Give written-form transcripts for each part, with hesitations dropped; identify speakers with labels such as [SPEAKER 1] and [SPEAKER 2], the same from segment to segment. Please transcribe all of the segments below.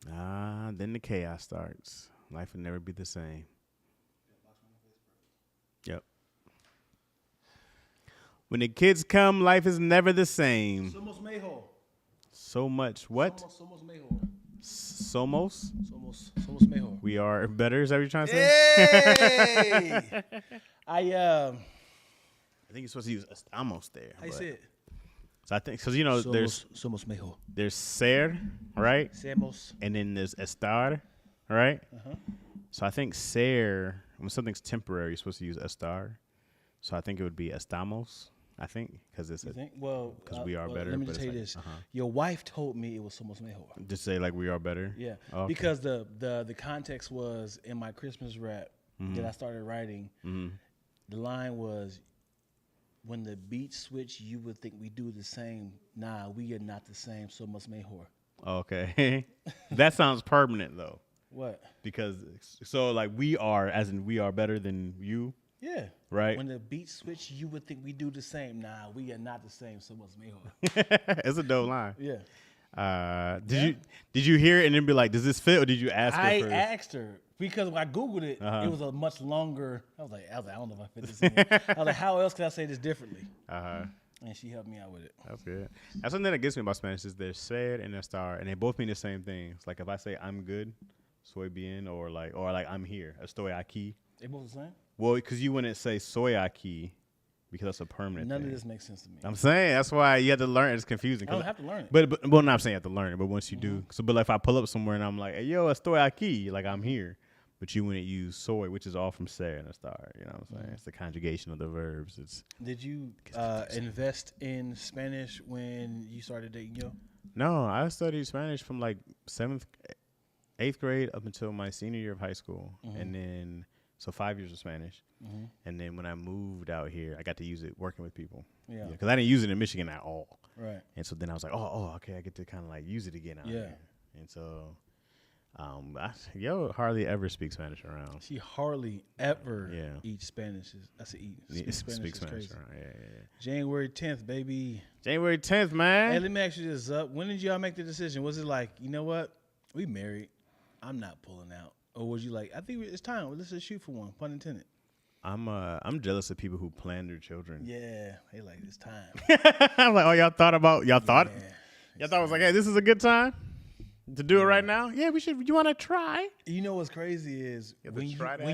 [SPEAKER 1] Then the chaos starts. Life will never be the same. Yep. When the kids come, life is never the same.
[SPEAKER 2] Somos mejor.
[SPEAKER 1] So much. What?
[SPEAKER 2] Somos mejor.
[SPEAKER 1] Somos?
[SPEAKER 2] Somos mejor.
[SPEAKER 1] We are better. Is that what you're trying to say?
[SPEAKER 2] Hey!
[SPEAKER 1] I think you're supposed to use estamos there.
[SPEAKER 2] I said.
[SPEAKER 1] So I think because you know
[SPEAKER 2] Somos mejor.
[SPEAKER 1] there's ser, right?
[SPEAKER 2] Semos.
[SPEAKER 1] And then there's estar, right?
[SPEAKER 2] Uh-huh.
[SPEAKER 1] So I think ser, when something's temporary, you're supposed to use estar. So I think it would be estamos. I think because it's
[SPEAKER 2] because
[SPEAKER 1] we are better.
[SPEAKER 2] Let me just tell you this: your wife told me it was somos mejor.
[SPEAKER 1] Just say like we are better.
[SPEAKER 2] Yeah,
[SPEAKER 1] okay.
[SPEAKER 2] Because the context was in my Christmas rap that I started writing. The line was, "When the beats switch, you would think we do the same. Nah, we are not the same. Somos mejor."
[SPEAKER 1] Okay, that sounds permanent though.
[SPEAKER 2] What?
[SPEAKER 1] Because so like we are, as in we are better than you.
[SPEAKER 2] Yeah.
[SPEAKER 1] Right.
[SPEAKER 2] When the beats switch, you would think we do the same. Nah, we are not the same. Somos mejor.
[SPEAKER 1] It's a dope line.
[SPEAKER 2] Yeah.
[SPEAKER 1] Did you hear it and then be like, does this fit, or did you ask her first?
[SPEAKER 2] I asked her because when I Googled it, it was a much longer. I was like, I don't know if I fit this in. I was like, how else can I say this differently? And she helped me out with it.
[SPEAKER 1] That's good. That's something that gets me about Spanish is there's ser and there's estar, and they both mean the same thing. It's like if I say I'm good, soy bien, or like I'm here, estoy aquí.
[SPEAKER 2] They both the same?
[SPEAKER 1] Well, because you wouldn't say soy aquí because that's a permanent
[SPEAKER 2] None
[SPEAKER 1] thing.
[SPEAKER 2] of this makes sense to me.
[SPEAKER 1] I'm saying that's why you have to learn. It's confusing.
[SPEAKER 2] I don't have to learn it.
[SPEAKER 1] But well, not saying you have to learn it, but once you do. So, but like if I pull up somewhere and I'm like, hey, yo, estoy aquí, like I'm here. But you wouldn't use soy, which is all from ser and estar. You know what I'm saying? It's the conjugation of the verbs.
[SPEAKER 2] Did you invest in Spanish when you started dating yo?
[SPEAKER 1] No, I studied Spanish from like 8th grade up until my senior year of high school. And then, so 5 years of Spanish. And then when I moved out here, I got to use it working with people. Yeah. Because I didn't use it in Michigan at all.
[SPEAKER 2] Right.
[SPEAKER 1] And so then I was like, okay, I get to kind of like use it again out here. And so, yo hardly ever speaks Spanish around.
[SPEAKER 2] She hardly ever eats Spanish. I said eat.
[SPEAKER 1] Speak Spanish around. Yeah.
[SPEAKER 2] January 10th, baby.
[SPEAKER 1] January 10th, man.
[SPEAKER 2] Hey, let me ask you this. When did y'all make the decision? Was it like, you know what? We married. I'm not pulling out. Or was you like, I think it's time. Let's just shoot for one. Pun intended.
[SPEAKER 1] I'm jealous of people who plan their children.
[SPEAKER 2] Yeah, they like it's time.
[SPEAKER 1] I'm like, y'all thought it was like, hey, this is a good time to do it right now. Yeah, we should. You want to try?
[SPEAKER 2] You know what's crazy is when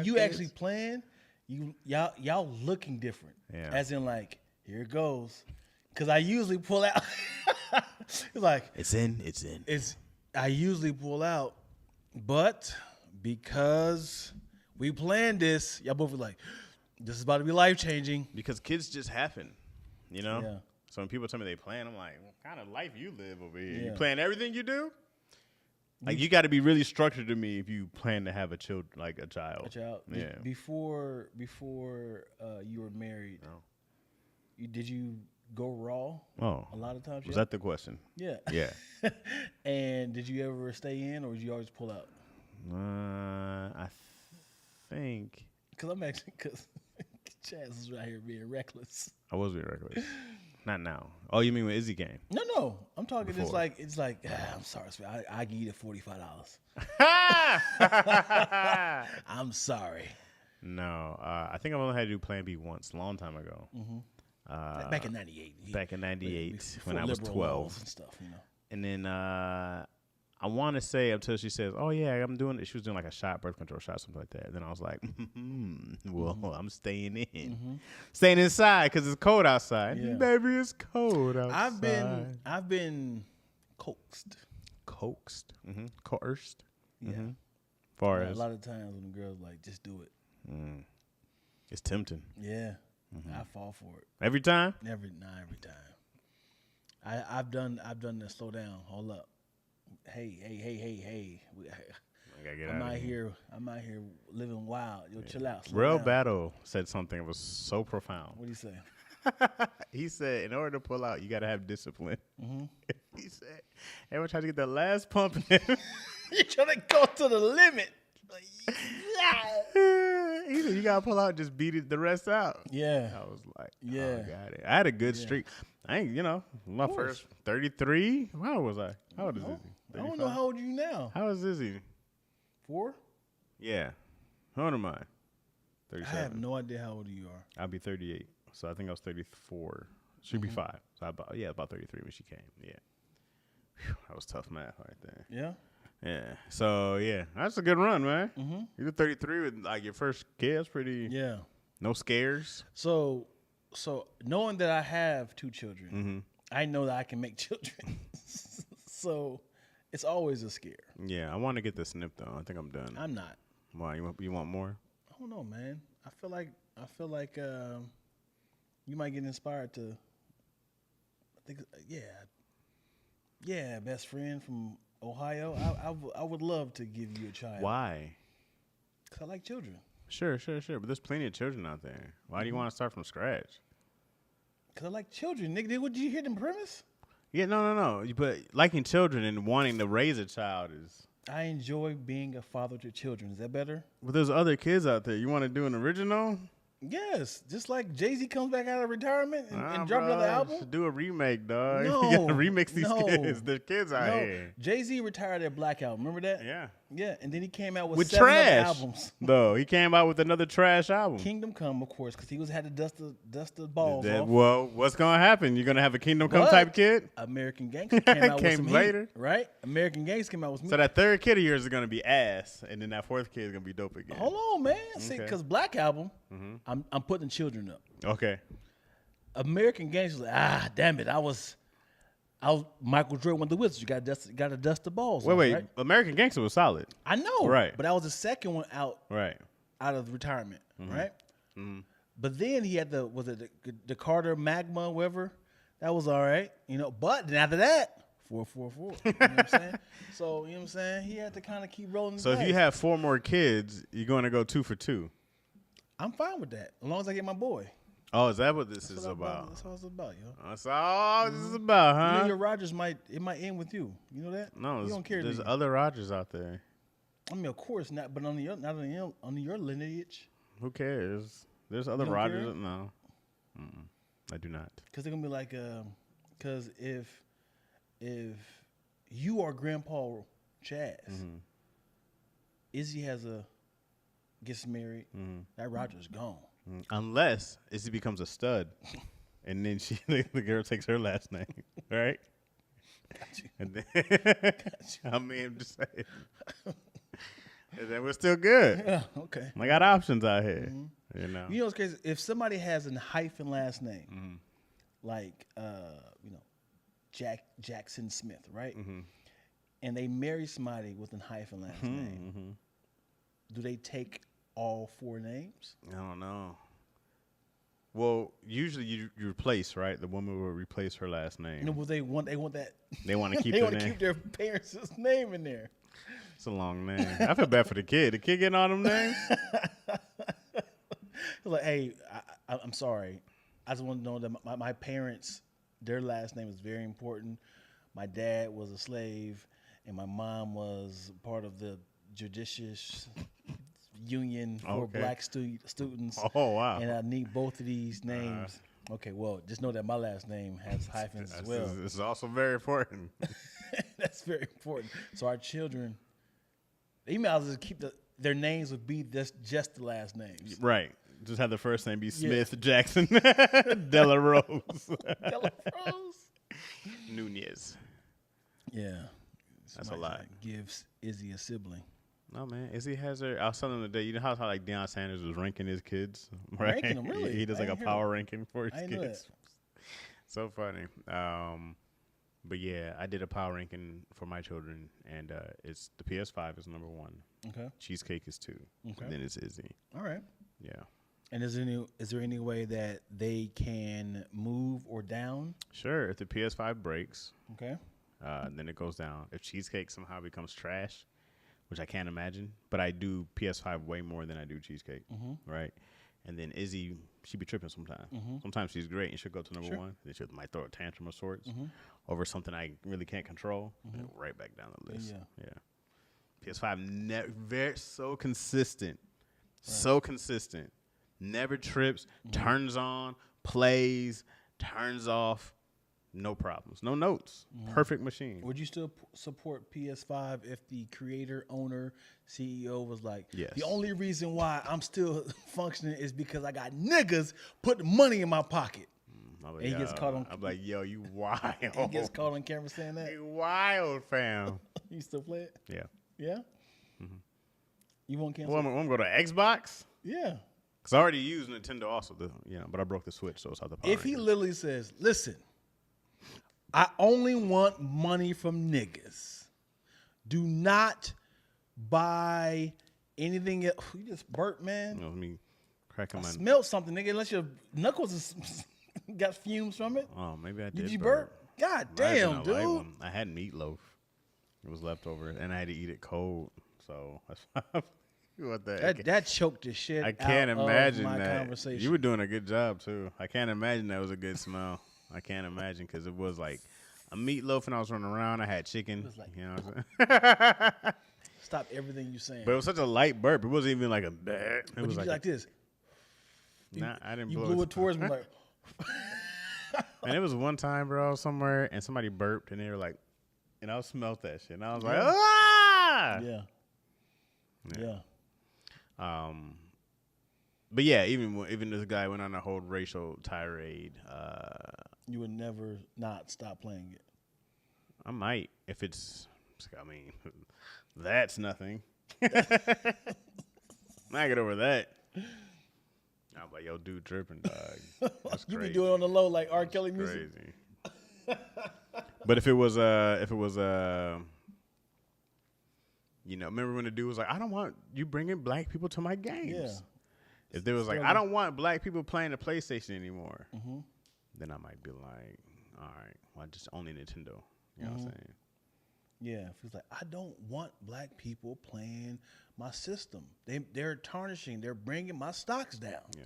[SPEAKER 2] you actually plan, y'all looking different. Yeah. As in like, here it goes. Because I usually pull out. It's like
[SPEAKER 1] it's in.
[SPEAKER 2] I usually pull out, but because we planned this, y'all both were like, this is about to be life-changing.
[SPEAKER 1] Because kids just happen, you know?
[SPEAKER 2] Yeah.
[SPEAKER 1] So when people tell me they plan, I'm like, what kind of life you live over here? Yeah. You plan everything you do? Like, you got to be really structured to me if you plan to have a child. A child. Yeah.
[SPEAKER 2] Before you were married, did you go raw?
[SPEAKER 1] Oh.
[SPEAKER 2] A lot of times?
[SPEAKER 1] Was that the question?
[SPEAKER 2] Yeah.
[SPEAKER 1] Yeah.
[SPEAKER 2] And did you ever stay in, or did you always pull out?
[SPEAKER 1] I think.
[SPEAKER 2] Because Chaz is right here being reckless.
[SPEAKER 1] I was being reckless. Not now. Oh, you mean when Izzy came?
[SPEAKER 2] No. I'm talking. Before. It's like. I'm sorry, I give you the $45. I'm sorry.
[SPEAKER 1] No, I think I've only had to do Plan B once, a long time ago.
[SPEAKER 2] Back in '98.
[SPEAKER 1] Back in '98, when I was 12
[SPEAKER 2] and stuff, you know.
[SPEAKER 1] And then I want to say until she says, "Oh yeah, I'm doing it." She was doing like a shot, birth control shot, something like that. And then I was like, I'm staying in, staying inside because it's cold outside. Yeah. Baby, it's cold outside.
[SPEAKER 2] I've been coaxed,
[SPEAKER 1] coerced. Yeah.
[SPEAKER 2] Far as a lot of times when the girls like, just do it.
[SPEAKER 1] It's tempting.
[SPEAKER 2] Yeah, I fall for it
[SPEAKER 1] every time.
[SPEAKER 2] Every time. I've done the slow down. Hold up. Hey. I'm out here living wild. Yo, chill out.
[SPEAKER 1] Real Battle said something that was so profound.
[SPEAKER 2] What did he say?
[SPEAKER 1] He said, in order to pull out, you got to have discipline. He said, everyone tries to get that last pump in.
[SPEAKER 2] You're trying to go to the limit.
[SPEAKER 1] He said, you got to pull out and just beat it the rest out.
[SPEAKER 2] Yeah.
[SPEAKER 1] I was like, oh, got it. I had a good streak. I ain't, my first 33. How old was I? How old is Izzy?
[SPEAKER 2] I don't know how old are you now.
[SPEAKER 1] How is Izzy?
[SPEAKER 2] 4?
[SPEAKER 1] Yeah. How old am I? 37.
[SPEAKER 2] I have no idea how old you are.
[SPEAKER 1] I'll be 38. So I think I was 34. She'd be 5. So about 33 when she came. Yeah. Whew, that was tough math right there.
[SPEAKER 2] Yeah.
[SPEAKER 1] Yeah. So yeah, that's a good run, man. Mm-hmm. You're 33 with like your first kid. That's pretty.
[SPEAKER 2] Yeah.
[SPEAKER 1] No scares.
[SPEAKER 2] So knowing that I have 2 children, I know that I can make children. So it's always a scare.
[SPEAKER 1] Yeah, I want to get the snip though. I think I'm done.
[SPEAKER 2] I'm not.
[SPEAKER 1] Why you want more?
[SPEAKER 2] I don't know, man. I feel like you might get inspired to. I think yeah, best friend from Ohio. I would love to give you a child.
[SPEAKER 1] Why?
[SPEAKER 2] Because I like children.
[SPEAKER 1] Sure. But there's plenty of children out there. Why do you want to start from scratch?
[SPEAKER 2] Because I like children. Nigga, did you hear the premise?
[SPEAKER 1] Yeah, no. But liking children and wanting to raise a child is.
[SPEAKER 2] I enjoy being a father to children. Is that better?
[SPEAKER 1] But there's other kids out there. You want to do an original?
[SPEAKER 2] Yes, just like Jay-Z comes back out of retirement and drop another album.
[SPEAKER 1] Do a remake, dog.
[SPEAKER 2] No,
[SPEAKER 1] you gotta remix these kids. The kids out here.
[SPEAKER 2] Jay-Z retired that Black Album. Remember that? Yeah, and then he came out with 7
[SPEAKER 1] trash
[SPEAKER 2] other albums.
[SPEAKER 1] Though he came out with another trash album.
[SPEAKER 2] Kingdom Come, of course, because he had to dust the balls off.
[SPEAKER 1] Well, what's gonna happen? You're gonna have a Kingdom Come type kid?
[SPEAKER 2] American Gangster came out with some
[SPEAKER 1] later,
[SPEAKER 2] heat, right? American Gangster came out with some.
[SPEAKER 1] So that third kid of yours is gonna be ass, and then that fourth kid is gonna be dope again.
[SPEAKER 2] Hold on, man. See, because Black Album, I'm putting children up.
[SPEAKER 1] Okay.
[SPEAKER 2] American Gangster, like, damn it, I was Michael Jordan with the Wizards. You got to dust the balls.
[SPEAKER 1] Wait.
[SPEAKER 2] Right?
[SPEAKER 1] American Gangster was solid.
[SPEAKER 2] I know,
[SPEAKER 1] right?
[SPEAKER 2] But that was the second one out,
[SPEAKER 1] right,
[SPEAKER 2] out of retirement, right? But then he had the Carter Magma, whatever. That was all right, But then after that, 444. You know what I'm saying? So you know what I'm saying? He had to kind of keep rolling.
[SPEAKER 1] So if you have 4 more kids, you're going to go 2 for 2.
[SPEAKER 2] I'm fine with that, as long as I get my boy.
[SPEAKER 1] Oh, is that what this is about?
[SPEAKER 2] That's all it's about, yo.
[SPEAKER 1] That's all this is about, huh?
[SPEAKER 2] Your Rogers might end with you. You know that?
[SPEAKER 1] No,
[SPEAKER 2] you don't care.
[SPEAKER 1] There's other Rogers out there.
[SPEAKER 2] I mean, of course not, but on your lineage.
[SPEAKER 1] Who cares? There's other Rogers. Care? No, I do not.
[SPEAKER 2] Because they're gonna be like, because if you are Grandpa Chaz, Izzy gets married, that Roger's gone.
[SPEAKER 1] Unless Izzy becomes a stud, and then the girl takes her last name, right?
[SPEAKER 2] Got you.
[SPEAKER 1] And then, I mean, I'm just saying. And then we're still good.
[SPEAKER 2] Yeah, okay.
[SPEAKER 1] I got options out here,
[SPEAKER 2] You know what's crazy? If somebody has a hyphen last name, like Jackson Smith, right? And they marry somebody with a hyphen last name, do they take all 4 names?
[SPEAKER 1] I don't know. Well, usually you replace, right? The woman will replace her last name.
[SPEAKER 2] Well, they want that.
[SPEAKER 1] They want to keep.
[SPEAKER 2] They want to keep their parents' name in there.
[SPEAKER 1] It's a long name. I feel bad for the kid. The kid getting all them names.
[SPEAKER 2] Like, hey, I'm sorry. I just want to know that my parents, their last name is very important. My dad was a slave, and my mom was part of the judicious union for black students.
[SPEAKER 1] Oh, wow.
[SPEAKER 2] And I need both of these names. Okay, well, just know that my last name has hyphens as well.
[SPEAKER 1] This is also very important.
[SPEAKER 2] That's very important. So our children, emails just keep their names would be just the last names.
[SPEAKER 1] Right. Just have the first name be Smith, Jackson, Della Rose.
[SPEAKER 2] Della Rose.
[SPEAKER 1] Nunez.
[SPEAKER 2] Yeah.
[SPEAKER 1] That's a lot.
[SPEAKER 2] Gives Izzy a sibling.
[SPEAKER 1] No, man. Izzy has her. I was telling him today, you know how like Deion Sanders was ranking his kids? Right?
[SPEAKER 2] Ranking them, really?
[SPEAKER 1] He does like a power ranking for his kids.
[SPEAKER 2] That.
[SPEAKER 1] So funny. But yeah, I did a power ranking for my children, and it's the PS5 is number 1.
[SPEAKER 2] Okay.
[SPEAKER 1] Cheesecake is 2. Okay. And then it's Izzy.
[SPEAKER 2] All right.
[SPEAKER 1] Yeah.
[SPEAKER 2] And is there any way that they can move or down?
[SPEAKER 1] Sure. If the PS5 breaks,
[SPEAKER 2] okay,
[SPEAKER 1] then it goes down. If Cheesecake somehow becomes trash, which I can't imagine, but I do PS5 way more than I do Cheesecake, right? And then Izzy, she be tripping sometimes. Sometimes she's great and she'll go to number 1. Then she might throw a tantrum of sorts over something I really can't control. And right back down the list. Yeah. PS5 so consistent, so consistent. Never trips, turns on, plays, turns off. no problems, no notes, perfect machine.
[SPEAKER 2] Would you still support PS5 if the creator, owner, CEO was like,
[SPEAKER 1] Yes.
[SPEAKER 2] the only reason why I'm still functioning is because I got niggas putting money in my pocket?
[SPEAKER 1] Like,
[SPEAKER 2] And he gets caught on.
[SPEAKER 1] I'm like, yo, you wild.
[SPEAKER 2] He gets caught on camera saying that.
[SPEAKER 1] You wild, fam.
[SPEAKER 2] You still play it?
[SPEAKER 1] Yeah.
[SPEAKER 2] Yeah. You won't cancel?
[SPEAKER 1] Well, I'm gonna go to Xbox.
[SPEAKER 2] Yeah.
[SPEAKER 1] Cause I already used Nintendo also, but I broke the Switch, so it's out the power.
[SPEAKER 2] If he literally says, "Listen, I only want money from niggas. Do not buy anything else." You just burped, man.
[SPEAKER 1] You know, me cracking my.
[SPEAKER 2] Smelled something, nigga. Unless your knuckles is, got fumes from it.
[SPEAKER 1] Oh, maybe I did.
[SPEAKER 2] Did you burp? God damn, dude.
[SPEAKER 1] I had meatloaf. It was leftover, and I had to eat it cold. So that's what
[SPEAKER 2] that choked the shit.
[SPEAKER 1] I can't imagine
[SPEAKER 2] of my
[SPEAKER 1] that.
[SPEAKER 2] Conversation.
[SPEAKER 1] You were doing a good job too. I can't imagine that was a good smell. I can't imagine because it was like a meatloaf, and I was running around. I had chicken.
[SPEAKER 2] Like,
[SPEAKER 1] you know what I'm saying?
[SPEAKER 2] Stop everything you're saying.
[SPEAKER 1] But it was such a light burp. It wasn't even like a bad. It
[SPEAKER 2] but
[SPEAKER 1] was
[SPEAKER 2] you like this.
[SPEAKER 1] Nah, I didn't.
[SPEAKER 2] You blew it towards me like.
[SPEAKER 1] And it was one time, bro, somewhere, and somebody burped, and they were like, and I smelled that shit, and I was like,
[SPEAKER 2] Yeah.
[SPEAKER 1] ah.
[SPEAKER 2] Yeah.
[SPEAKER 1] But yeah, even this guy went on a whole racial tirade.
[SPEAKER 2] You would never not stop playing it.
[SPEAKER 1] I might if it's. I mean, that's nothing. I get over that. I'm like, yo, dude, tripping, dog. That's
[SPEAKER 2] You
[SPEAKER 1] crazy.
[SPEAKER 2] be doing on the low like R. Kelly music.
[SPEAKER 1] Crazy. But if it was remember when the dude was like, I don't want you bringing black people to my games.
[SPEAKER 2] Yeah.
[SPEAKER 1] If there was like, I don't want black people playing the PlayStation anymore, then I might be like, all right, well, just only Nintendo. You know what I'm saying?
[SPEAKER 2] Yeah, feels like I don't want black people playing my system. They're tarnishing. They're bringing my stocks down.
[SPEAKER 1] Yeah.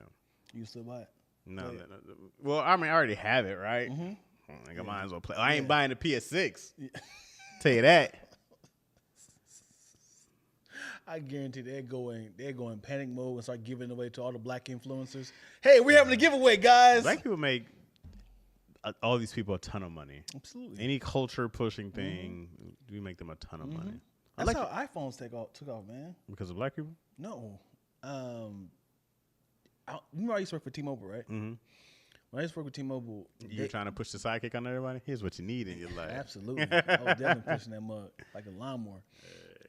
[SPEAKER 2] You still buy it?
[SPEAKER 1] No. Well, I mean, I already have it, right? Like, I might as well play. I ain't buying the PS6. Tell you that.
[SPEAKER 2] I guarantee they're going panic mode and start giving away to all the black influencers. Hey, we're having a giveaway, guys.
[SPEAKER 1] Black people make all these people a ton of money.
[SPEAKER 2] Absolutely.
[SPEAKER 1] Any culture pushing thing, we make them a ton of money.
[SPEAKER 2] That's how iPhones took off, man.
[SPEAKER 1] Because of black people?
[SPEAKER 2] No. Remember I used to work for T-Mobile, right?
[SPEAKER 1] Mm-hmm.
[SPEAKER 2] When I used to work with T-Mobile,
[SPEAKER 1] You're trying to push the sidekick on everybody? Here's what you need in your life.
[SPEAKER 2] Absolutely. I was definitely pushing that mug like a lawnmower.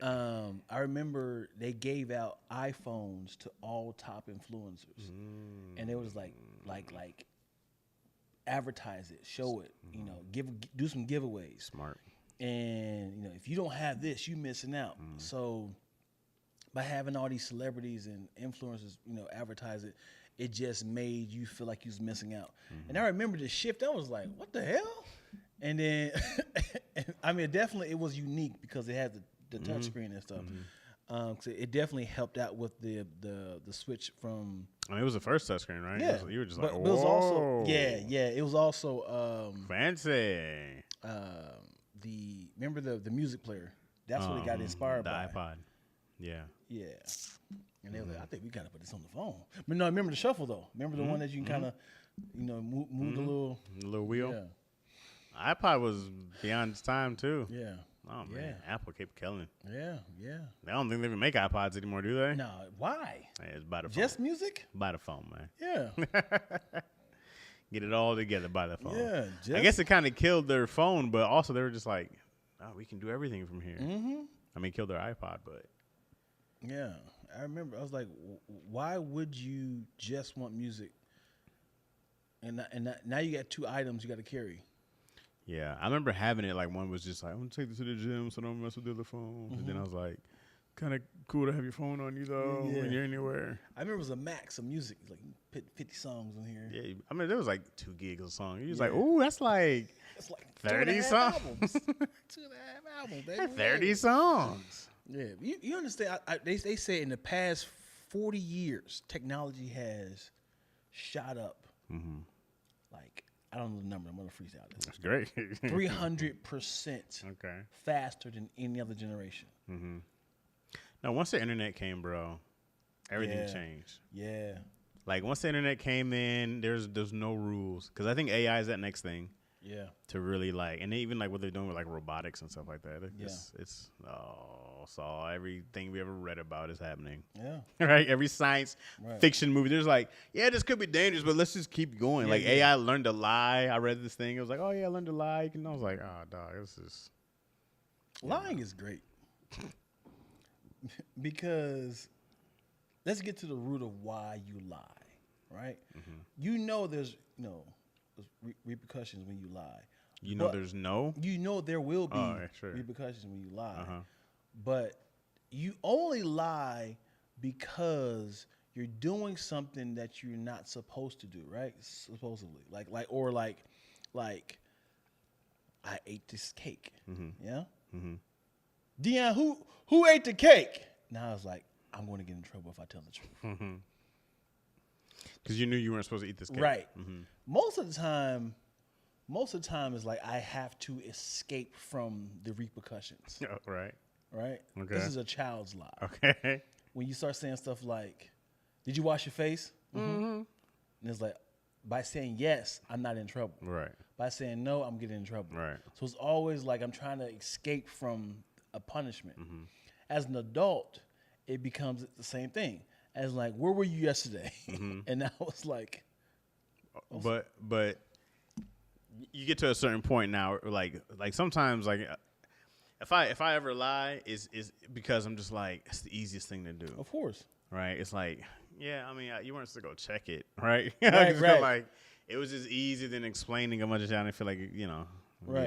[SPEAKER 2] I remember they gave out iPhones to all top influencers, and it was like advertise it, show it, do some giveaways.
[SPEAKER 1] Smart.
[SPEAKER 2] And if you don't have this, you missing out. So by having all these celebrities and influencers, advertise it, it just made you feel like you was missing out. And I remember the shift. I was like, what the hell? And then, I mean, definitely it was unique because it had the touch screen and stuff. So it definitely helped out with the switch from.
[SPEAKER 1] I mean, it was the first touchscreen, right?
[SPEAKER 2] Yeah,
[SPEAKER 1] You were just
[SPEAKER 2] but
[SPEAKER 1] like,
[SPEAKER 2] it was also
[SPEAKER 1] whoa.
[SPEAKER 2] It was also
[SPEAKER 1] Fancy.
[SPEAKER 2] Remember the music player. That's what it got inspired by.
[SPEAKER 1] The iPod. Yeah.
[SPEAKER 2] Yeah. And they were like, I think we gotta put this on the phone. But no, remember the shuffle though. Remember the one that you can kind of, move the
[SPEAKER 1] little wheel.
[SPEAKER 2] Yeah.
[SPEAKER 1] iPod was beyond its time too.
[SPEAKER 2] Yeah.
[SPEAKER 1] Oh man, Apple kept killing.
[SPEAKER 2] Yeah.
[SPEAKER 1] I don't think they even make iPods anymore, do they?
[SPEAKER 2] No, why?
[SPEAKER 1] Hey, it's by the phone.
[SPEAKER 2] Just music?
[SPEAKER 1] By the phone, man.
[SPEAKER 2] Yeah.
[SPEAKER 1] Get it all together by the phone.
[SPEAKER 2] Yeah.
[SPEAKER 1] I guess it kind of killed their phone, but also they were just like, oh, we can do everything from here. I mean, killed their iPod, but.
[SPEAKER 2] Yeah. I remember I was like, why would you just want music? And now you got two items you got to carry.
[SPEAKER 1] Yeah, I remember having it. Like one was just like, I'm gonna take this to the gym so I don't mess with the other phone. And then I was like, kind of cool to have your phone on you though when you're anywhere.
[SPEAKER 2] I remember it was a max of music. Like you put 50 songs in here.
[SPEAKER 1] Yeah, I mean there was like 2 gigs of song. You was like, ooh, that's like
[SPEAKER 2] It's like
[SPEAKER 1] 30
[SPEAKER 2] 2.5
[SPEAKER 1] songs.
[SPEAKER 2] albums. 2.5 albums, baby.
[SPEAKER 1] 30 songs.
[SPEAKER 2] Yeah, you understand? They say in the past 40 years, technology has shot up. Like I don't know the number. I'm gonna freestyle this.
[SPEAKER 1] That's great.
[SPEAKER 2] 300%
[SPEAKER 1] Okay.
[SPEAKER 2] faster than any other generation.
[SPEAKER 1] Now once the internet came, bro, everything changed.
[SPEAKER 2] Yeah.
[SPEAKER 1] Like once the internet came in, there's no rules because I think AI is that next thing.
[SPEAKER 2] Yeah.
[SPEAKER 1] To really like, and even like what they're doing with like robotics and stuff like that.
[SPEAKER 2] Yeah.
[SPEAKER 1] So everything we ever read about is happening.
[SPEAKER 2] Yeah.
[SPEAKER 1] Right? Every science fiction movie, there's like, yeah, this could be dangerous, but let's just keep going. Like AI learned to lie. I read this thing. It was like, oh yeah, I learned to lie. I was like, oh dog, this is
[SPEAKER 2] lying is great. Because let's get to the root of why you lie, right? Mm-hmm. You know there's repercussions when you lie.
[SPEAKER 1] You know there's no?
[SPEAKER 2] You know there will be repercussions when you lie.
[SPEAKER 1] Uh-huh.
[SPEAKER 2] But you only lie because you're doing something that you're not supposed to do, right? Supposedly. Like I ate this cake. Mm-hmm. Yeah? Mm-hmm. Dion, who ate the cake? Now I was like, I'm going to get in trouble if I tell the truth.
[SPEAKER 1] Mm-hmm. Because you knew you weren't supposed to eat this cake.
[SPEAKER 2] Right. Mm-hmm. Most of the time is like I have to escape from the repercussions.
[SPEAKER 1] Oh, right.
[SPEAKER 2] Right?
[SPEAKER 1] Okay.
[SPEAKER 2] This is a child's lie.
[SPEAKER 1] Okay.
[SPEAKER 2] When you start saying stuff like, did you wash your face? Mm-hmm. And it's like, by saying yes, I'm not in trouble.
[SPEAKER 1] Right.
[SPEAKER 2] By saying no, I'm getting in trouble.
[SPEAKER 1] Right.
[SPEAKER 2] So it's always like I'm trying to escape from a punishment. Mm-hmm. As an adult, it becomes the same thing. As like, where were you yesterday? Mm-hmm. And now it's like,
[SPEAKER 1] but you get to a certain point now, like sometimes like if I ever lie, is because I'm just like, it's the easiest thing to do.
[SPEAKER 2] Of course.
[SPEAKER 1] Right. It's like, yeah, I mean, you weren't supposed to go check it, right?
[SPEAKER 2] Right.
[SPEAKER 1] Like it was just easier than explaining a bunch of shit. I didn't feel like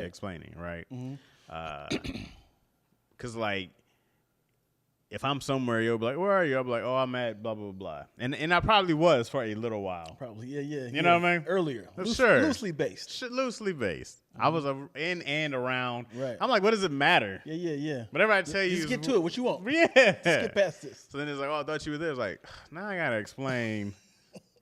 [SPEAKER 1] explaining, right? Mm-hmm. Cause like, if I'm somewhere, you'll be like, where are you? I'll be like, oh, I'm at blah, blah, blah. And I probably was for a little while.
[SPEAKER 2] Probably, yeah.
[SPEAKER 1] You know what I mean?
[SPEAKER 2] Earlier.
[SPEAKER 1] Sure.
[SPEAKER 2] Loosely based.
[SPEAKER 1] Loosely based. Mm-hmm. I was in and around.
[SPEAKER 2] Right.
[SPEAKER 1] I'm like, what does it matter?
[SPEAKER 2] Yeah.
[SPEAKER 1] Whatever I tell you.
[SPEAKER 2] Just get to it, what you want.
[SPEAKER 1] Yeah.
[SPEAKER 2] Just get past this.
[SPEAKER 1] So then it's like, oh, I thought you were there. It's like, now I got to explain.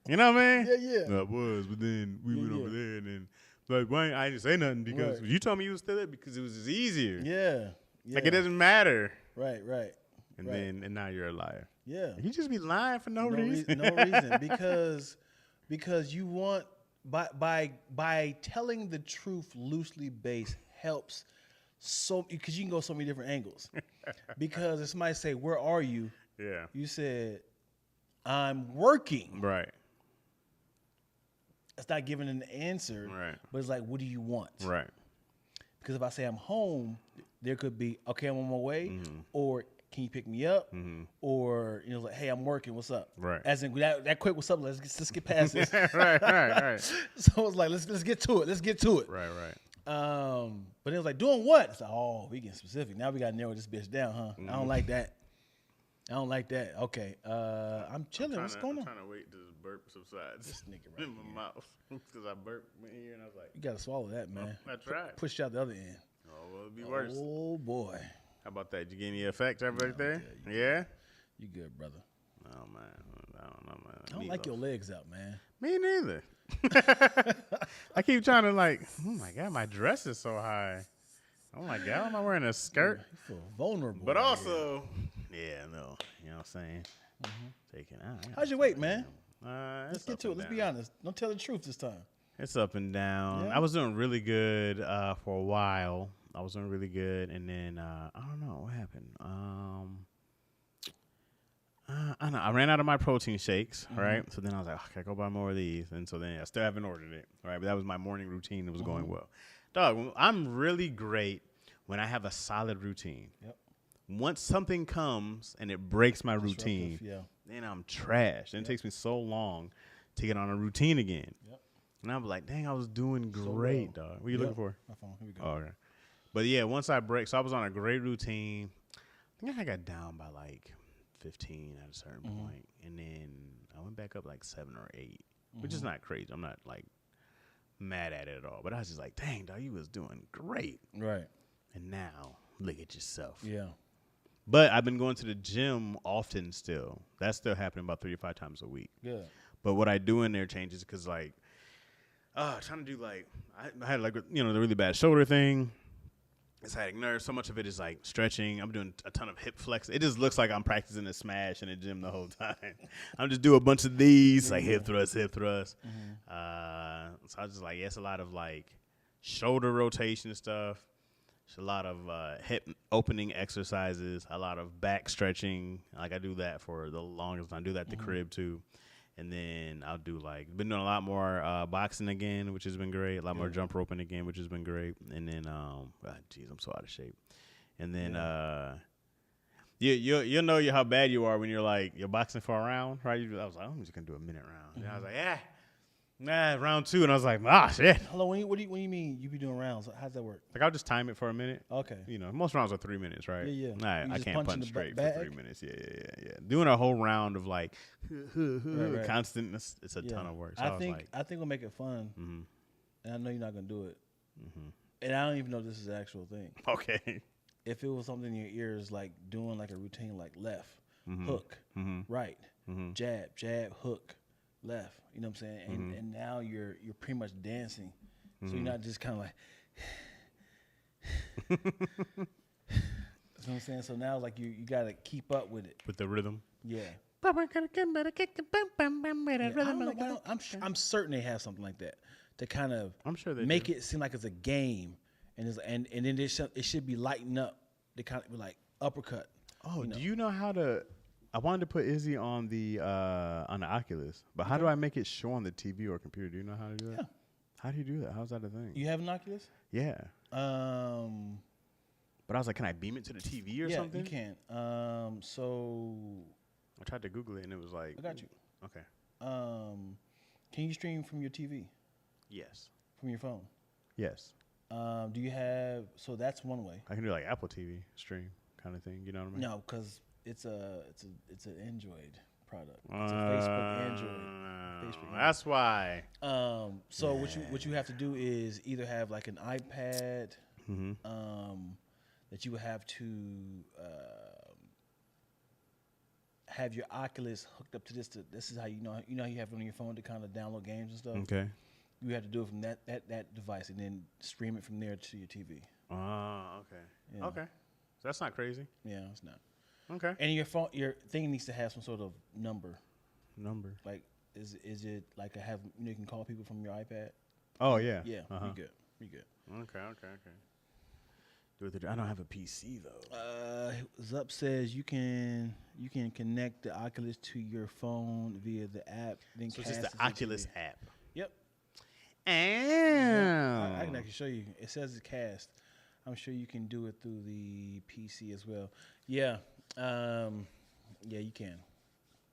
[SPEAKER 1] You know what I mean?
[SPEAKER 2] Yeah.
[SPEAKER 1] No, I was, but then we went over there and then, like, why I didn't say nothing because you told me you was still there because it was just easier.
[SPEAKER 2] Yeah.
[SPEAKER 1] Like, it doesn't matter.
[SPEAKER 2] Right.
[SPEAKER 1] And now you're a liar.
[SPEAKER 2] Yeah.
[SPEAKER 1] You just be lying for no reason.
[SPEAKER 2] No reason. Because you want by telling the truth loosely based helps because you can go so many different angles. Because if somebody say, where are you?
[SPEAKER 1] Yeah.
[SPEAKER 2] You said, I'm working.
[SPEAKER 1] Right.
[SPEAKER 2] It's not giving an answer.
[SPEAKER 1] Right.
[SPEAKER 2] But it's like, what do you want?
[SPEAKER 1] Right.
[SPEAKER 2] Because if I say I'm home, there could be, okay, I'm on my way, or can you pick me up? Mm-hmm. Or, like, hey, I'm working. What's up?
[SPEAKER 1] Right.
[SPEAKER 2] As in that quick, what's up? Let's get past this.
[SPEAKER 1] right.
[SPEAKER 2] So it's like, let's get to it. Let's get to it.
[SPEAKER 1] Right.
[SPEAKER 2] But it was like, doing what? It's like, oh, we getting specific. Now we got to narrow this bitch down, huh? Mm-hmm. I don't like that. Okay. I'm chilling. What's going on?
[SPEAKER 1] I'm trying to wait till this burp subsides.
[SPEAKER 2] This nigga right
[SPEAKER 1] in my mouth. Because I burped in here and I was like,
[SPEAKER 2] you got to swallow that, man.
[SPEAKER 1] I tried.
[SPEAKER 2] Push out the other end.
[SPEAKER 1] Oh, well, it'd be worse.
[SPEAKER 2] Oh, boy.
[SPEAKER 1] How about that? Did you get any effects right there? Yeah?
[SPEAKER 2] You good, brother.
[SPEAKER 1] Oh, man. I don't know, man.
[SPEAKER 2] I don't like your legs out, man.
[SPEAKER 1] Me neither. I keep trying to like, oh, my God, my dress is so high. Oh, my God, am I wearing a skirt?
[SPEAKER 2] You feel vulnerable.
[SPEAKER 1] But also, no. You know what I'm saying? Mm-hmm. Taking out.
[SPEAKER 2] How's your weight, man?
[SPEAKER 1] Let's
[SPEAKER 2] get to it. Let's be honest. Don't tell the truth this time.
[SPEAKER 1] It's up and down.
[SPEAKER 2] Yeah.
[SPEAKER 1] I was doing really good for a while. I was doing really good, and then I don't know what happened. I don't know. I ran out of my protein shakes, right? So then I was like, okay, go buy more of these, and so then I still haven't ordered it, right? But that was my morning routine. It was going well. Dog, I'm really great when I have a solid routine. Yep. Once something comes and it breaks my routine, then I'm trash. And it takes me so long to get on a routine again. Yep. And I'm like, dang, I was doing great, dog. What are you looking for?
[SPEAKER 2] My phone. Here we go.
[SPEAKER 1] Oh, okay. But yeah, once I break, so I was on a great routine. I think I got down by like 15 at a certain point. And then I went back up like 7 or 8, which is not crazy. I'm not like mad at it at all. But I was just like, dang, dog, you was doing great.
[SPEAKER 2] Right.
[SPEAKER 1] And now, look at yourself.
[SPEAKER 2] Yeah.
[SPEAKER 1] But I've been going to the gym often still. That's still happening about 3 to 5 times a week.
[SPEAKER 2] Yeah.
[SPEAKER 1] But what I do in there changes because, like, trying to do, like, I had, like, the really bad shoulder thing. Sciatic nerve. So much of it is, like, stretching. I'm doing a ton of hip flex. It just looks like I'm practicing a smash in the gym the whole time. I'm just doing a bunch of these, like, hip thrust. So I was just like, it's a lot of, like, shoulder rotation stuff. It's a lot of hip opening exercises, a lot of back stretching. Like I do that for the longest. I do that at the crib too. And then I'll do been doing a lot more boxing again, which has been great. A lot more jump roping again, which has been great. And then, geez, I'm so out of shape. And then you'll know how bad you are when you're boxing for a round, right? I was like, I'm just gonna do a minute round. And I was like, round 2, and I was like, shit.
[SPEAKER 2] Hello, what do you mean you be doing rounds? How's that work?
[SPEAKER 1] I'll just time it for a minute.
[SPEAKER 2] Okay.
[SPEAKER 1] Most rounds are 3 minutes, right?
[SPEAKER 2] Yeah.
[SPEAKER 1] I can't punch straight for 3 minutes. Yeah. Doing a whole round of right. constant, it's a ton of work. So
[SPEAKER 2] I think we'll make it fun, and I know you're not gonna do it, and I don't even know if this is an actual thing.
[SPEAKER 1] Okay.
[SPEAKER 2] If it was something in your ears, like doing like a routine, like left, hook, right, jab, hook, left. You know what I'm saying? And now you're pretty much dancing, so you're not just kind of like. You know what I'm saying? So now like you got to keep up with it.
[SPEAKER 1] With the rhythm.
[SPEAKER 2] Yeah.
[SPEAKER 1] I
[SPEAKER 2] don't know, I'm certain they have something like that to kind of make it seem like it's a game, and then it should be lighting up. They kind of be like uppercut.
[SPEAKER 1] Oh, do you know how to? I wanted to put Izzy on the Oculus, but how do I make it show on the TV or computer? Do you know how to do that? Yeah. How do you do that? How's that a thing?
[SPEAKER 2] You have an Oculus?
[SPEAKER 1] Yeah. But I was like, can I beam it to the TV or something?
[SPEAKER 2] Yeah, you can. So
[SPEAKER 1] I tried to Google it and it was like,
[SPEAKER 2] I got you.
[SPEAKER 1] Okay.
[SPEAKER 2] Can you stream from your TV?
[SPEAKER 1] Yes.
[SPEAKER 2] From your phone?
[SPEAKER 1] Yes.
[SPEAKER 2] Do you have? So that's one way.
[SPEAKER 1] I can do like Apple TV stream kind of thing. You know what I mean?
[SPEAKER 2] No, because it's an Android product. It's a Facebook Android.
[SPEAKER 1] That's why.
[SPEAKER 2] So what you have to do is either have like an iPad, that you would have to have your Oculus hooked up to this. This is how you have it on your phone to kind of download games and stuff. Okay. You have to do it from that device and then stream it from there to your TV.
[SPEAKER 1] Oh, okay. Yeah. Okay. So that's not crazy.
[SPEAKER 2] Yeah, it's not.
[SPEAKER 1] Okay.
[SPEAKER 2] And your thing needs to have some sort of number. Like, is it like you can call people from your iPad?
[SPEAKER 1] Oh yeah.
[SPEAKER 2] Yeah. You good.
[SPEAKER 1] Okay. Do it. I don't have a PC though.
[SPEAKER 2] Zup says you can connect the Oculus to your phone via the app. Then
[SPEAKER 1] so it's just the Oculus app.
[SPEAKER 2] Yep.
[SPEAKER 1] And
[SPEAKER 2] I can actually show you. It says it's cast. I'm sure you can do it through the PC as well. Yeah. Yeah, you can.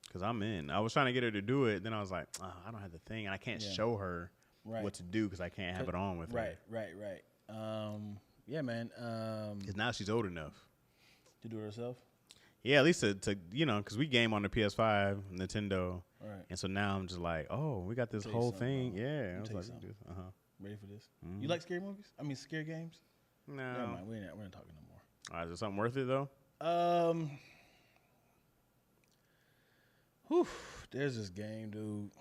[SPEAKER 1] Because I'm in. I was trying to get her to do it. Then I was like, I don't have the thing. And I can't show her what to do because I can't have it on with her.
[SPEAKER 2] Right. Yeah, man.
[SPEAKER 1] Because now she's old enough.
[SPEAKER 2] To do it herself?
[SPEAKER 1] Yeah, at least to because we game on the PS5, Nintendo.
[SPEAKER 2] Right.
[SPEAKER 1] And so now I'm just like, we got this whole thing. Yeah. I was like,
[SPEAKER 2] ready for this? You like scary movies? I mean, scary games?
[SPEAKER 1] No.
[SPEAKER 2] Never mind. We're not talking no more.
[SPEAKER 1] All right, is it something worth it, though?
[SPEAKER 2] There's this game, dude.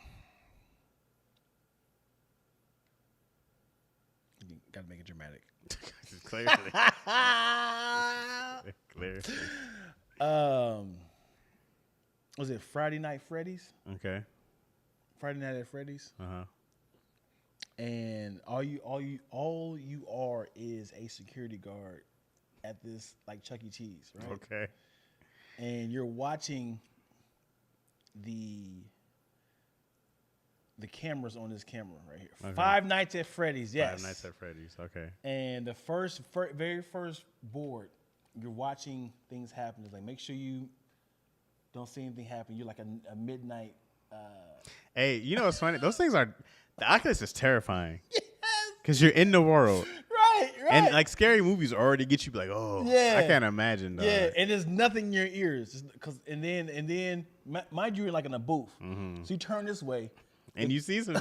[SPEAKER 2] You gotta make it dramatic.
[SPEAKER 1] Clearly.
[SPEAKER 2] Was it Friday Night Freddy's?
[SPEAKER 1] Okay.
[SPEAKER 2] Friday Night at Freddy's. And all you are is a security guard at this like Chuck E. Cheese, right?
[SPEAKER 1] Okay.
[SPEAKER 2] And you're watching the cameras on this camera right here. Okay. Five Nights at Freddy's, yes.
[SPEAKER 1] 5 Nights at Freddy's, okay.
[SPEAKER 2] And the very first board, you're watching things happen. It's like, make sure you don't see anything happen. You're like a midnight.
[SPEAKER 1] Hey, you know what's funny? Those things are, the Oculus is terrifying. Yes. Because you're in the world.
[SPEAKER 2] Right.
[SPEAKER 1] And like scary movies already get you like, I can't imagine.
[SPEAKER 2] Yeah, and there's nothing in your ears. And then, mind you, you're like in a booth. Mm-hmm. So you turn this way.
[SPEAKER 1] And you see some.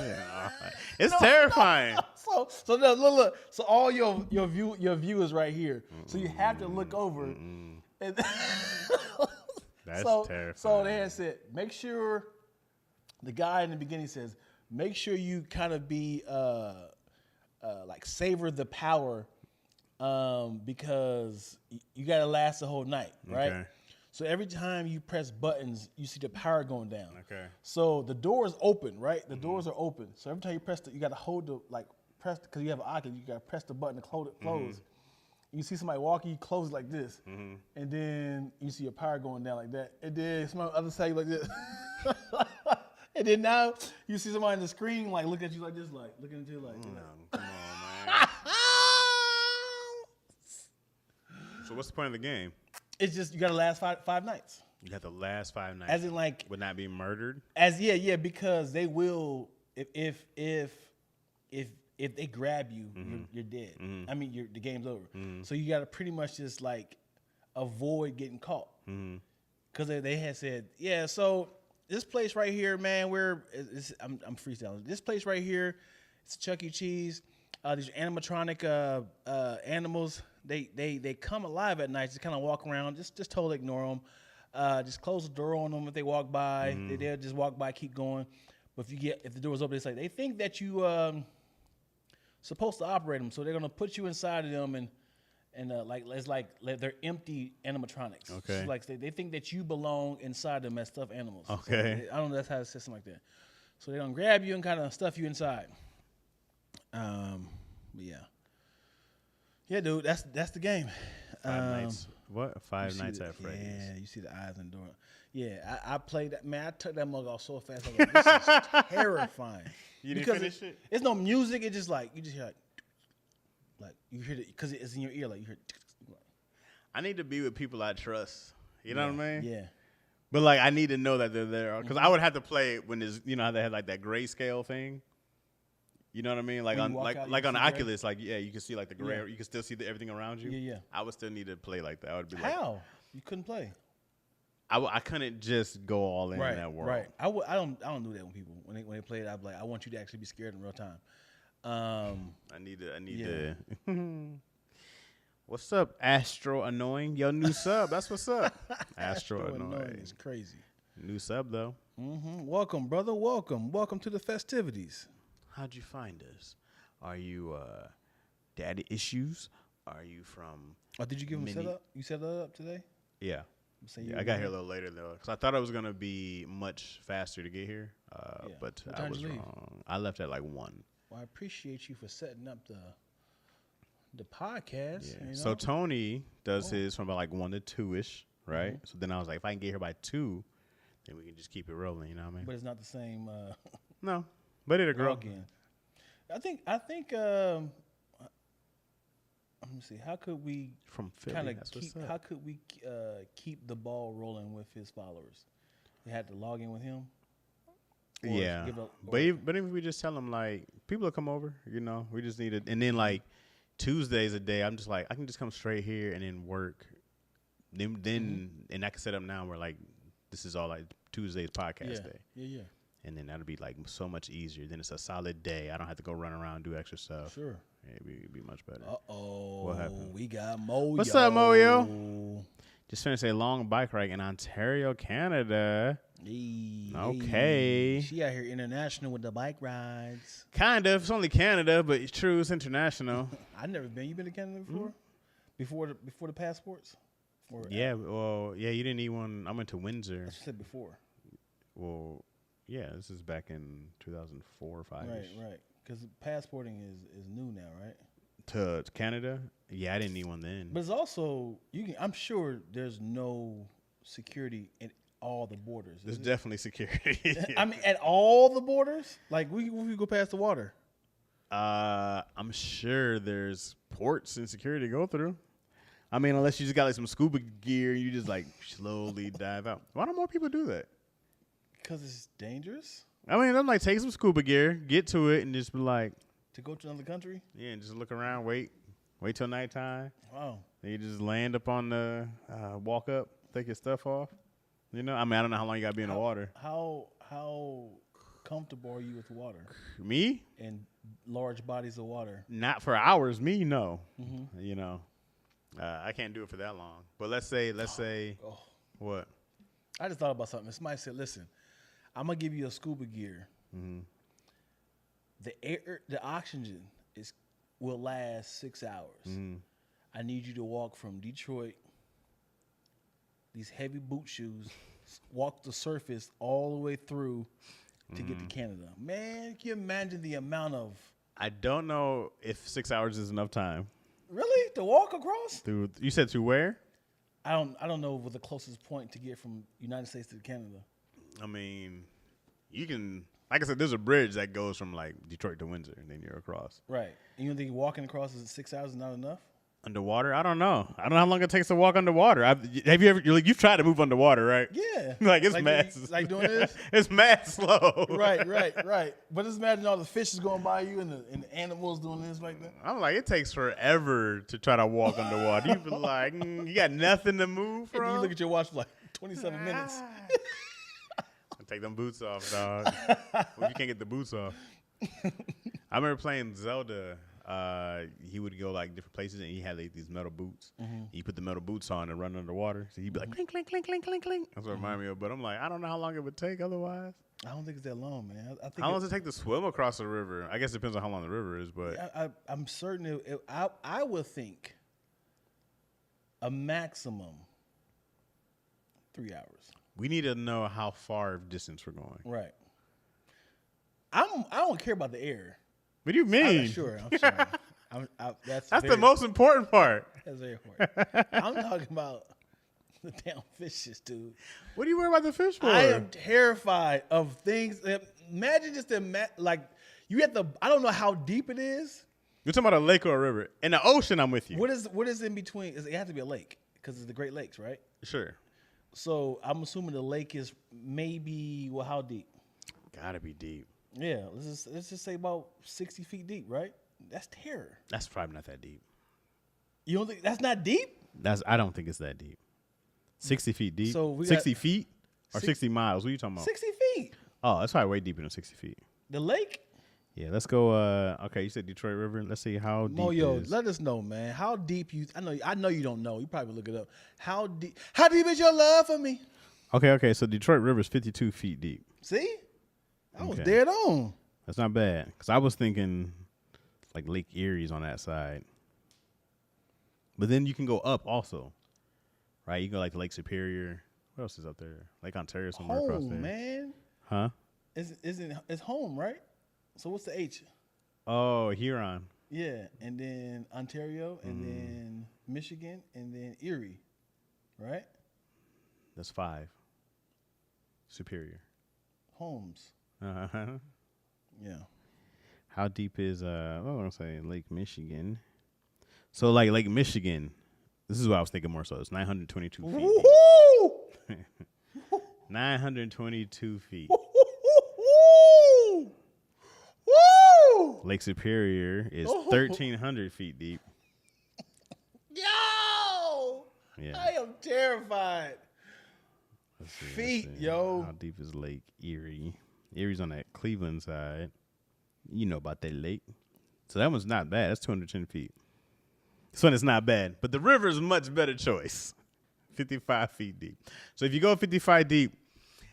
[SPEAKER 1] It's terrifying.
[SPEAKER 2] So look. So all your view is right here. So you have to look over. And
[SPEAKER 1] that's terrifying.
[SPEAKER 2] So they had said, make sure. The guy in the beginning says, make sure you kind of be like savor the power, because you got to last the whole night, right? Okay. So every time you press buttons, you see the power going down.
[SPEAKER 1] Okay.
[SPEAKER 2] So the door is open, right? The doors are open. So every time you press it, you got to hold the press because you have an Oculus. You gotta press the button to close it. Close. You see somebody walking, you close it like this, and then you see your power going down like that, and then somebody on the other side like this, and then now you see somebody on the screen like looking at you like this, like looking at you like.
[SPEAKER 1] Come on, man. So what's the point of the game?
[SPEAKER 2] It's just you gotta last five nights.
[SPEAKER 1] You have the last 5 nights.
[SPEAKER 2] As in like
[SPEAKER 1] would not be murdered.
[SPEAKER 2] Because they will if they grab you, you're dead. I mean, the game's over. So you got to pretty much just like avoid getting caught. Because they had said, yeah, so this place right here, man, I'm freestyling. This place right here, it's Chuck E. Cheese. These animatronic animals, they come alive at night. Just kind of walk around. Just totally ignore them. Just close the door on them if they walk by. They'll just walk by, keep going. But if the door's open, it's like they think that you supposed to operate them, so they're gonna put you inside of them and like they're empty animatronics.
[SPEAKER 1] Okay.
[SPEAKER 2] So like they think that you belong inside them as stuffed animals.
[SPEAKER 1] Okay.
[SPEAKER 2] So I don't know. That's how it says something like that. So they're gonna grab you and kind of stuff you inside. But yeah, dude. That's the game.
[SPEAKER 1] 5 nights. What? 5 nights at Freddy's.
[SPEAKER 2] Yeah, you see the eyes and door. Yeah, I played that. Man, I took that mug off so fast. I was like, this is terrifying.
[SPEAKER 1] You didn't finish it?
[SPEAKER 2] It's no music. It's just like you just hear like you hear it because it's in your ear. Like you hear.
[SPEAKER 1] I need to be with people I trust. You know what I mean?
[SPEAKER 2] Yeah.
[SPEAKER 1] But like, I need to know that they're there because I would have to play it when there's, you know how they had like that grayscale thing. You know what I mean? Like on on the Oculus, like you can see like the gray. Yeah. You can still see everything around you.
[SPEAKER 2] Yeah.
[SPEAKER 1] I would still need to play like that. I would be
[SPEAKER 2] how you couldn't play.
[SPEAKER 1] I couldn't just go all in that world.
[SPEAKER 2] Right. I don't do that when people when they play it. I'm like, I want you to actually be scared in real time.
[SPEAKER 1] I need to. What's up, Astro Annoying? Yo, new sub. That's what's up. Astro Annoying.
[SPEAKER 2] It's crazy.
[SPEAKER 1] New sub though.
[SPEAKER 2] Welcome, brother. Welcome to the festivities.
[SPEAKER 1] How'd you find us? Are you daddy issues? Are you from?
[SPEAKER 2] Oh, did you give him a setup? You set that up today?
[SPEAKER 1] Yeah. I got here a little later though, because I thought it was gonna be much faster to get here. But I was wrong. I left at like 1.
[SPEAKER 2] Well, I appreciate you for setting up the podcast.
[SPEAKER 1] Yeah.
[SPEAKER 2] You know?
[SPEAKER 1] So Tony does his from about like 1 to 2ish, right? So then I was like, if I can get here by 2, then we can just keep it rolling. You know what I mean?
[SPEAKER 2] But it's not the same.
[SPEAKER 1] No, but it'll grow.
[SPEAKER 2] Again. I think. Let me see. How could we
[SPEAKER 1] from Philly?
[SPEAKER 2] Kind of keep? How could we keep the ball rolling with his followers? We had to log in with him.
[SPEAKER 1] Yeah, but even if we just tell them like people will come over, you know, we just need it. And then like Tuesdays a day, I'm just like I can just come straight here and then work. Then and I can set up now where like this is all like Tuesday's podcast day.
[SPEAKER 2] Yeah.
[SPEAKER 1] And then that'll be like so much easier. Then it's a solid day. I don't have to go run around and do extra stuff.
[SPEAKER 2] Sure.
[SPEAKER 1] Yeah, it'd be much better.
[SPEAKER 2] What happened? We got Moyo.
[SPEAKER 1] What's up, Moyo? Just finished a long bike ride in Ontario, Canada. Okay.
[SPEAKER 2] She out here international with the bike rides.
[SPEAKER 1] Kind of. It's only Canada, but it's true. It's international.
[SPEAKER 2] I've never been. You been to Canada before? Before the passports?
[SPEAKER 1] Yeah. Well, yeah. You didn't need one. I went to Windsor.
[SPEAKER 2] That's what you said before.
[SPEAKER 1] Well, yeah. This is back in 2004 or 5.
[SPEAKER 2] Right. Because passporting is new now, right?
[SPEAKER 1] To Canada? Yeah, I didn't need one then.
[SPEAKER 2] But it's also I'm sure there's no security at all the borders.
[SPEAKER 1] There's definitely security.
[SPEAKER 2] I mean, at all the borders? Like we go past the water.
[SPEAKER 1] I'm sure there's ports and security to go through. I mean, unless you just got like some scuba gear and you just like slowly dive out. Why don't more people do that?
[SPEAKER 2] Because it's dangerous.
[SPEAKER 1] I mean, I'm like, take some scuba gear, get to it, and just be like...
[SPEAKER 2] To go to another country?
[SPEAKER 1] Yeah, and just look around, wait till nighttime.
[SPEAKER 2] Wow.
[SPEAKER 1] Then you just land up on the, walk up, take your stuff off. You know? I mean, I don't know how long you got to be in the water.
[SPEAKER 2] How comfortable are you with water?
[SPEAKER 1] Me?
[SPEAKER 2] In large bodies of water?
[SPEAKER 1] Not for hours. Me, no. Mm-hmm. You know? I can't do it for that long. But let's say... What?
[SPEAKER 2] I just thought about something. Somebody said, listen... I'm gonna give you a scuba gear. Mm-hmm. The oxygen will last 6 hours. Mm-hmm. I need you to walk from Detroit, these heavy boot shoes, walk the surface all the way through to get to Canada. Man, can you imagine the amount of
[SPEAKER 1] I don't know if 6 hours is enough time.
[SPEAKER 2] Really? To walk across?
[SPEAKER 1] You said to where?
[SPEAKER 2] I don't know what the closest point to get from United States to Canada.
[SPEAKER 1] I mean, you can, like I said, there's a bridge that goes from like Detroit to Windsor, and then you're across.
[SPEAKER 2] Right. And you don't think walking across is 6 hours is not enough?
[SPEAKER 1] Underwater? I don't know. I don't know how long it takes to walk underwater. Have you ever? You've tried to move underwater, right?
[SPEAKER 2] Yeah.
[SPEAKER 1] Like it's mad.
[SPEAKER 2] Like doing this?
[SPEAKER 1] It's mad slow.
[SPEAKER 2] Right. But just imagine all the fishes going by you and the animals doing this like that.
[SPEAKER 1] I'm like, it takes forever to try to walk underwater. You be like, you got nothing to move from.
[SPEAKER 2] And you look at your watch for like 27 minutes.
[SPEAKER 1] Take them boots off, dog. Well, you can't get the boots off. I remember playing Zelda. He would go like different places, and he had like these metal boots. Mm-hmm. He put the metal boots on and run underwater. So he'd be like, clink, clink, clink, clink, clink, clink. That's what it reminded me of. But I'm like, I don't know how long it would take otherwise.
[SPEAKER 2] I don't think it's that long, man. I think
[SPEAKER 1] how long does it take to swim across the river? I guess it depends on how long the river is, but
[SPEAKER 2] I'm certain I would think a maximum 3 hours.
[SPEAKER 1] We need to know how far of distance we're going.
[SPEAKER 2] Right. I don't care about the air.
[SPEAKER 1] What do you mean?
[SPEAKER 2] I'm sure. That's
[SPEAKER 1] the most important part.
[SPEAKER 2] That's very important. I'm talking about the damn fishes, dude.
[SPEAKER 1] What do you worry about the fish for?
[SPEAKER 2] I am terrified of things. Imagine just like you at the. I don't know how deep it is.
[SPEAKER 1] You're talking about a lake or a river. In the ocean, I'm with you.
[SPEAKER 2] What is in between? It has to be a lake because it's the Great Lakes, right?
[SPEAKER 1] Sure.
[SPEAKER 2] So I'm assuming the lake is maybe how deep?
[SPEAKER 1] Gotta be deep.
[SPEAKER 2] Yeah, let's just say about 60 feet deep, right? That's terror.
[SPEAKER 1] That's probably not that deep.
[SPEAKER 2] You don't think that's not deep?
[SPEAKER 1] I don't think it's that deep. 60 feet deep.
[SPEAKER 2] So
[SPEAKER 1] 60 feet or 60 miles? What are you talking about?
[SPEAKER 2] 60 feet.
[SPEAKER 1] Oh, that's probably way deeper than 60 feet.
[SPEAKER 2] The lake?
[SPEAKER 1] Yeah, let's go. Okay, you said Detroit River. Let's see how deep.
[SPEAKER 2] Moyo, let us know, man. How deep you? I know you don't know. You probably look it up. How deep is your love for me?
[SPEAKER 1] Okay. So Detroit River is 52 feet deep.
[SPEAKER 2] See, I was dead on.
[SPEAKER 1] That's not bad because I was thinking like Lake Erie's on that side, but then you can go up also, right? You can go like to Lake Superior. What else is up there? Lake Ontario somewhere across there.
[SPEAKER 2] Man.
[SPEAKER 1] Huh?
[SPEAKER 2] It's home, right? So what's the H?
[SPEAKER 1] Oh, Huron.
[SPEAKER 2] Yeah, and then Ontario, and then Michigan, and then Erie, right?
[SPEAKER 1] That's 5. Superior.
[SPEAKER 2] Homes.
[SPEAKER 1] Uh-huh.
[SPEAKER 2] Yeah.
[SPEAKER 1] How deep is I want to say Lake Michigan? So like Lake Michigan, this is what I was thinking more so. It's 922 feet.
[SPEAKER 2] Woo-hoo!
[SPEAKER 1] 922 feet.
[SPEAKER 2] Woo!
[SPEAKER 1] Lake Superior is 1,300 feet deep.
[SPEAKER 2] Yo!
[SPEAKER 1] Yeah.
[SPEAKER 2] I am terrified.
[SPEAKER 1] Let's see.
[SPEAKER 2] Feet, yo.
[SPEAKER 1] How deep is Lake Erie? Erie's on that Cleveland side. You know about that lake. So that one's not bad. That's 210 feet. This one is not bad. But the river is a much better choice. 55 feet deep. So if you go 55 deep,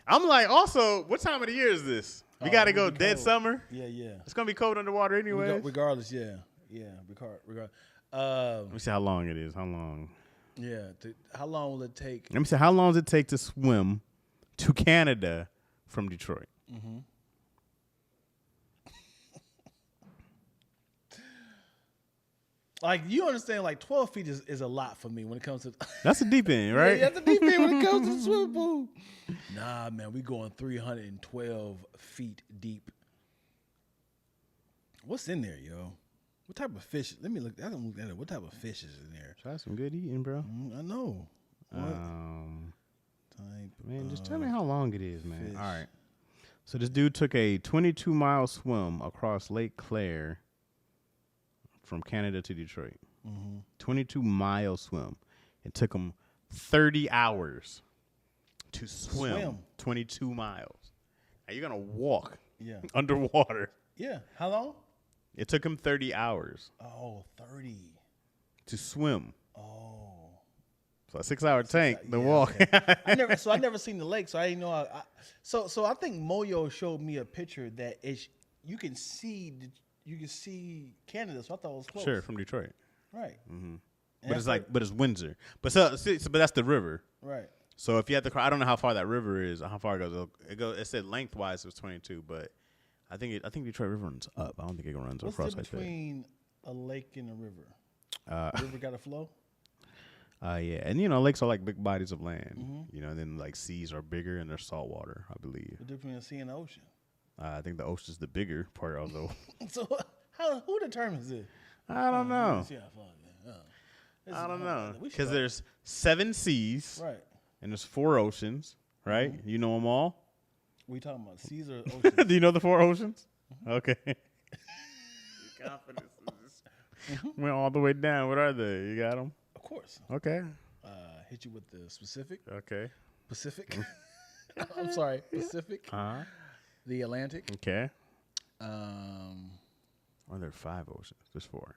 [SPEAKER 1] I'm like, also, what time of the year is this? We got to go dead summer?
[SPEAKER 2] Yeah.
[SPEAKER 1] It's going to be cold underwater anyway.
[SPEAKER 2] Regardless, yeah. Regardless.
[SPEAKER 1] Let me see how long it is. How long?
[SPEAKER 2] Yeah. How long will it take?
[SPEAKER 1] Let me see. How long does it take to swim to Canada from Detroit?
[SPEAKER 2] Mm-hmm. Like, you understand, like 12 feet is a lot for me when it comes to.
[SPEAKER 1] That's a deep end, right?
[SPEAKER 2] Yeah, that's a deep end when it comes to the swimming pool. Nah, man, we going 312 feet deep. What's in there, yo? What type of fish? Let me look. I don't look at it. What type of fish is in there?
[SPEAKER 1] Try some good eating, bro.
[SPEAKER 2] I know.
[SPEAKER 1] Man, just tell me how long it is, man.
[SPEAKER 2] Fish.
[SPEAKER 1] All right. So this dude took a 22-mile swim across Lake Claire from Canada to Detroit. 22-mile swim. It took him 30 hours to swim 22 miles. Now you're going to walk underwater.
[SPEAKER 2] Yeah. How long?
[SPEAKER 1] It took him 30 hours.
[SPEAKER 2] Oh, 30.
[SPEAKER 1] To swim.
[SPEAKER 2] Oh.
[SPEAKER 1] So a 6-hour tank to walk.
[SPEAKER 2] Okay. I never seen the lake, so I didn't know. So I think Moyo showed me a picture that you can see Canada. So I thought it was close.
[SPEAKER 1] Sure, from Detroit.
[SPEAKER 2] Right.
[SPEAKER 1] Mm-hmm. But it's Windsor. But that's the river.
[SPEAKER 2] Right.
[SPEAKER 1] So if you have to, I don't know how far that river is, or how far it goes. It said lengthwise it was 22, but I think Detroit River runs up. I don't think it runs
[SPEAKER 2] What's
[SPEAKER 1] across
[SPEAKER 2] the
[SPEAKER 1] like that.
[SPEAKER 2] between a lake and a river?
[SPEAKER 1] The
[SPEAKER 2] river got to flow?
[SPEAKER 1] Yeah, and lakes are like big bodies of land, and then like seas are bigger and they're salt water, I believe.
[SPEAKER 2] The difference between a sea and the ocean.
[SPEAKER 1] I think the ocean's the bigger part, although.
[SPEAKER 2] So who determines it?
[SPEAKER 1] I don't know.
[SPEAKER 2] I
[SPEAKER 1] don't know because there's 7 seas,
[SPEAKER 2] right,
[SPEAKER 1] and there's 4 oceans, right? You know them all.
[SPEAKER 2] What are you talking about? Seas or oceans?
[SPEAKER 1] Do you know the 4 oceans? Okay. Confidence went all the way down. What are they? You got them?
[SPEAKER 2] Of course.
[SPEAKER 1] Okay.
[SPEAKER 2] Hit you with the specific.
[SPEAKER 1] Okay.
[SPEAKER 2] Pacific. I'm sorry, Pacific. The Atlantic.
[SPEAKER 1] Okay.
[SPEAKER 2] Are
[SPEAKER 1] there 5 oceans? There's 4.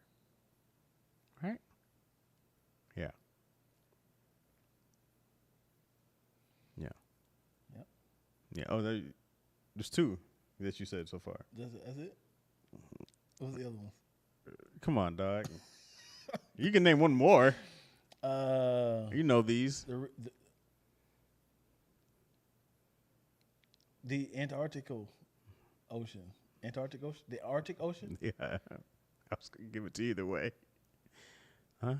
[SPEAKER 1] Right? Yeah. Yeah.
[SPEAKER 2] Yep.
[SPEAKER 1] Yeah. Oh, there's 2 that you said so far.
[SPEAKER 2] That's it? What was the other one?
[SPEAKER 1] Come on, dog. You can name one more. You know these.
[SPEAKER 2] The Antarctic Ocean. Antarctic Ocean? The Arctic Ocean?
[SPEAKER 1] Yeah. I was going to give it to you either way.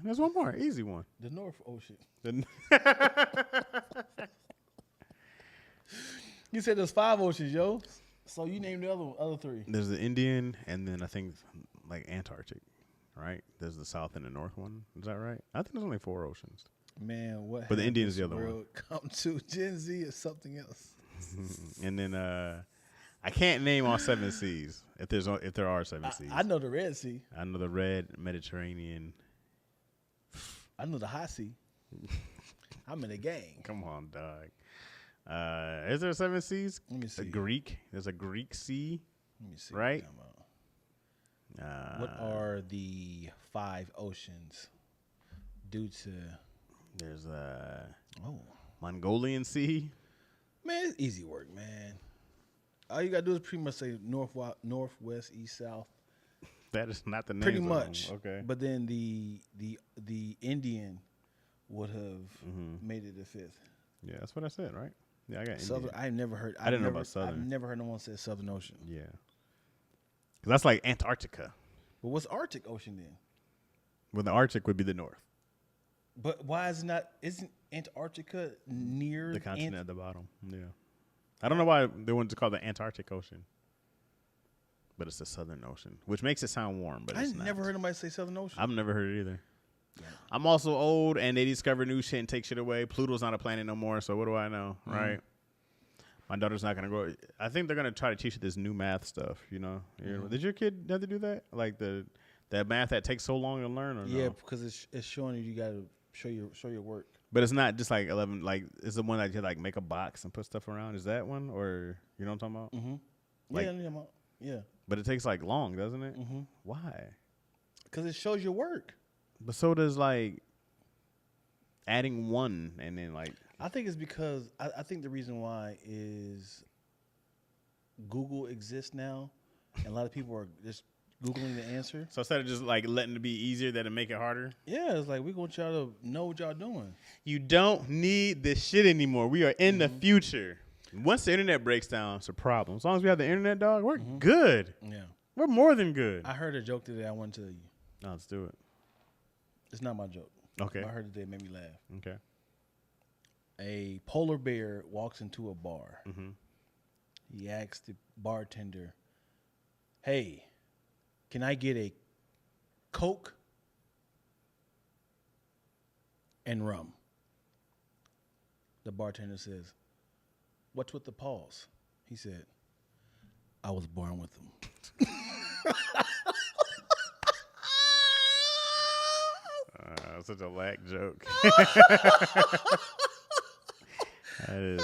[SPEAKER 1] There's one more. Easy one.
[SPEAKER 2] The North Ocean. You said there's 5 oceans, yo. So you named the other 3.
[SPEAKER 1] There's the Indian, and then I think like Antarctic, right? There's the South and the North one. Is that right? I think there's only 4 oceans.
[SPEAKER 2] Man, what?
[SPEAKER 1] But the Indian is the other one.
[SPEAKER 2] Come to Gen Z or something else.
[SPEAKER 1] And then I can't name all 7 seas if there are 7 seas.
[SPEAKER 2] I know the Red Sea.
[SPEAKER 1] I know the Red Mediterranean.
[SPEAKER 2] I know the Hot Sea. I'm in a gang.
[SPEAKER 1] Come on, dog. Is there 7 seas?
[SPEAKER 2] Let me see.
[SPEAKER 1] There's a Greek Sea.
[SPEAKER 2] Let me see.
[SPEAKER 1] Right?
[SPEAKER 2] What are the 5 oceans due to?
[SPEAKER 1] There's Mongolian Sea.
[SPEAKER 2] Man, it's easy work, man. All you gotta do is pretty much say northwest, east, south.
[SPEAKER 1] That is not the name.
[SPEAKER 2] Pretty much.
[SPEAKER 1] Okay.
[SPEAKER 2] But then the Indian would have made it the 5th.
[SPEAKER 1] Yeah, that's what I said, right? Yeah, I got
[SPEAKER 2] Southern.
[SPEAKER 1] Indian.
[SPEAKER 2] I never heard.
[SPEAKER 1] I didn't know about Southern.
[SPEAKER 2] I've never heard no one say Southern Ocean.
[SPEAKER 1] Yeah. That's like Antarctica.
[SPEAKER 2] But what's Arctic Ocean then?
[SPEAKER 1] Well, the Arctic would be the north.
[SPEAKER 2] But why is it not? Isn't Antarctica near
[SPEAKER 1] the continent at the bottom? Yeah. I don't know why they wanted to call it the Antarctic Ocean. But it's the Southern Ocean, which makes it sound warm, but it's not.
[SPEAKER 2] I never heard anybody say Southern Ocean.
[SPEAKER 1] I've never heard it either.
[SPEAKER 2] Yeah.
[SPEAKER 1] I'm also old, and they discover new shit and take shit away. Pluto's not a planet no more, so what do I know, right? My daughter's not going to go. I think they're going to try to teach her this new math stuff, Did your kid have to do that? Like that math that takes so long to learn or
[SPEAKER 2] yeah,
[SPEAKER 1] no?
[SPEAKER 2] because it's showing you got to show your work.
[SPEAKER 1] But it's not just like 11, like, it's the one that you like make a box and put stuff around. Is that one? Or, you know what I'm talking about?
[SPEAKER 2] Mm-hmm.
[SPEAKER 1] Like,
[SPEAKER 2] yeah.
[SPEAKER 1] But it takes like long, doesn't it?
[SPEAKER 2] Mm-hmm.
[SPEAKER 1] Why?
[SPEAKER 2] Because it shows your work.
[SPEAKER 1] But so does like adding 1 and then like.
[SPEAKER 2] I think it's because I think the reason why is Google exists now, and a lot of people are just Googling the answer.
[SPEAKER 1] So instead of just like letting it be easier, that'll make it harder.
[SPEAKER 2] Yeah, it's like we want y'all to know what y'all doing.
[SPEAKER 1] You don't need this shit anymore. We are in the future. Once the internet breaks down, it's a problem. As long as we have the internet, dog, we're good.
[SPEAKER 2] Yeah,
[SPEAKER 1] we're more than good.
[SPEAKER 2] I heard a joke today. I want to tell you.
[SPEAKER 1] No, let's do it.
[SPEAKER 2] It's not my joke.
[SPEAKER 1] Okay.
[SPEAKER 2] I heard it today. It made me laugh.
[SPEAKER 1] Okay.
[SPEAKER 2] A polar bear walks into a bar.
[SPEAKER 1] Mm-hmm.
[SPEAKER 2] He asks the bartender, "Hey, can I get a Coke and rum?" The bartender says, "What's with the pause?" He said, "I was born with them."
[SPEAKER 1] Such a lack joke. That is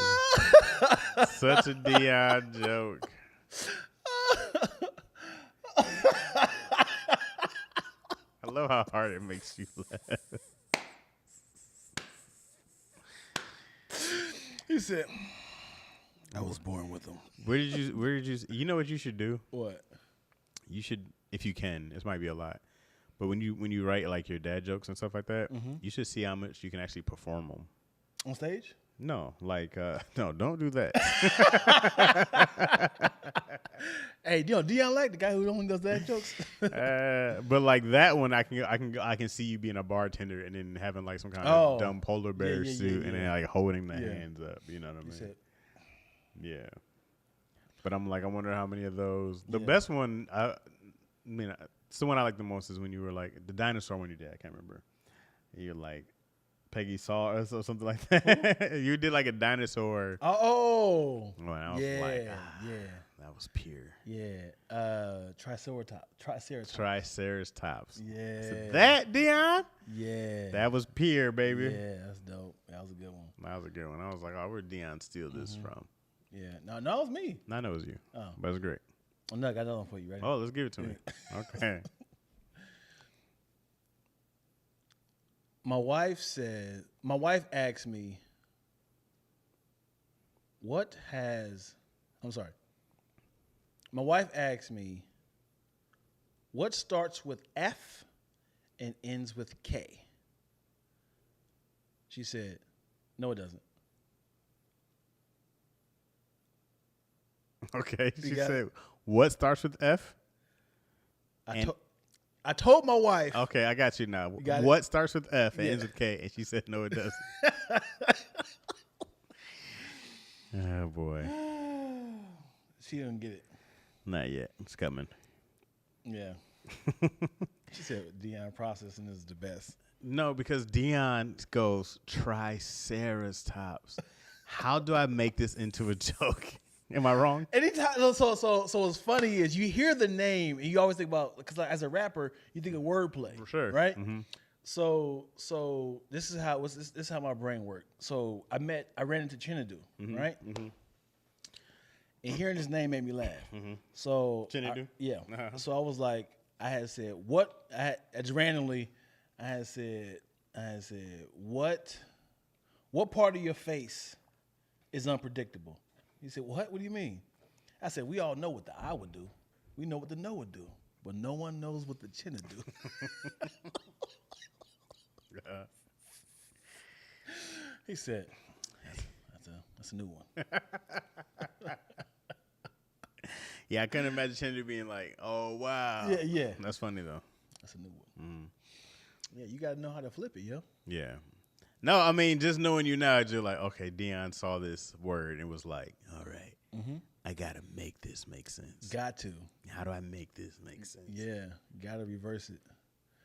[SPEAKER 1] such a Dion joke. I love how hard it makes you laugh.
[SPEAKER 2] He said, "I was born with them."
[SPEAKER 1] Where did you you know what you should do?
[SPEAKER 2] What?
[SPEAKER 1] You should, if you can, this might be a lot, but when you write like your dad jokes and stuff like that, you should see how much you can actually perform them.
[SPEAKER 2] On stage?
[SPEAKER 1] No, like, no, don't do that.
[SPEAKER 2] Hey, Dion like the guy who only does dad jokes.
[SPEAKER 1] But like that one, I can see you being a bartender and then having like some kind of dumb polar bear suit and then like holding the hands up. You know what I mean? Yeah. But I'm like, I wonder how many of those. The best one, I mean, it's the one I like the most is when you were like the dinosaur one you did. I can't remember. And you're like Peggy saw us or something like that. You did like a dinosaur.
[SPEAKER 2] Oh.
[SPEAKER 1] And I was like, that was pure.
[SPEAKER 2] Yeah.
[SPEAKER 1] Triceratops.
[SPEAKER 2] Yeah.
[SPEAKER 1] So that, Dion?
[SPEAKER 2] Yeah.
[SPEAKER 1] That was pure, baby.
[SPEAKER 2] Yeah, that's dope. That was a good one.
[SPEAKER 1] That was a good one. I was like, oh, where'd Dion steal this from?
[SPEAKER 2] Yeah. No, it was me.
[SPEAKER 1] I know it was you. Oh. But it was great.
[SPEAKER 2] Oh, no, I got another one for you. Ready?
[SPEAKER 1] Oh, let's give it to me. Okay.
[SPEAKER 2] My wife asked me, my wife asked me, what starts with F and ends with K? She said, no, it doesn't.
[SPEAKER 1] Okay. She said, what starts with F?
[SPEAKER 2] I told my wife.
[SPEAKER 1] Okay, I got you now. What starts with F and ends with K? And she said, no, it doesn't. Oh, boy.
[SPEAKER 2] She didn't get it.
[SPEAKER 1] Not yet. It's coming.
[SPEAKER 2] Yeah. She said Dion processing is the best.
[SPEAKER 1] No, because Dion goes, Triceratops. How do I make this into a joke? Am I wrong?
[SPEAKER 2] Anytime, so what's funny is you hear the name and you always think about, because like, as a rapper you think of wordplay,
[SPEAKER 1] for sure,
[SPEAKER 2] right? Mm-hmm. So this is how this is how my brain worked. So I ran into Chinadu, right? Mm-hmm. And hearing his name made me laugh. Mm-hmm. So
[SPEAKER 1] Chinadu,
[SPEAKER 2] Uh-huh. So I was like, I had said what part of your face is unpredictable? He said, what? What do you mean? I said, we all know what the eye would do. We know what the no would do. But no one knows what the chin would do. He said, that's a new one.
[SPEAKER 1] Yeah, I couldn't imagine Chindu being like, oh, wow.
[SPEAKER 2] Yeah.
[SPEAKER 1] That's funny, though.
[SPEAKER 2] That's a new one. Yeah, you got to know how to flip it, yo.
[SPEAKER 1] Yeah. No, I mean, just knowing you now, you're like, okay, Dion saw this word and was like, all right, I got to make this make sense.
[SPEAKER 2] Got to.
[SPEAKER 1] How do I make this make sense?
[SPEAKER 2] Yeah, got to reverse it.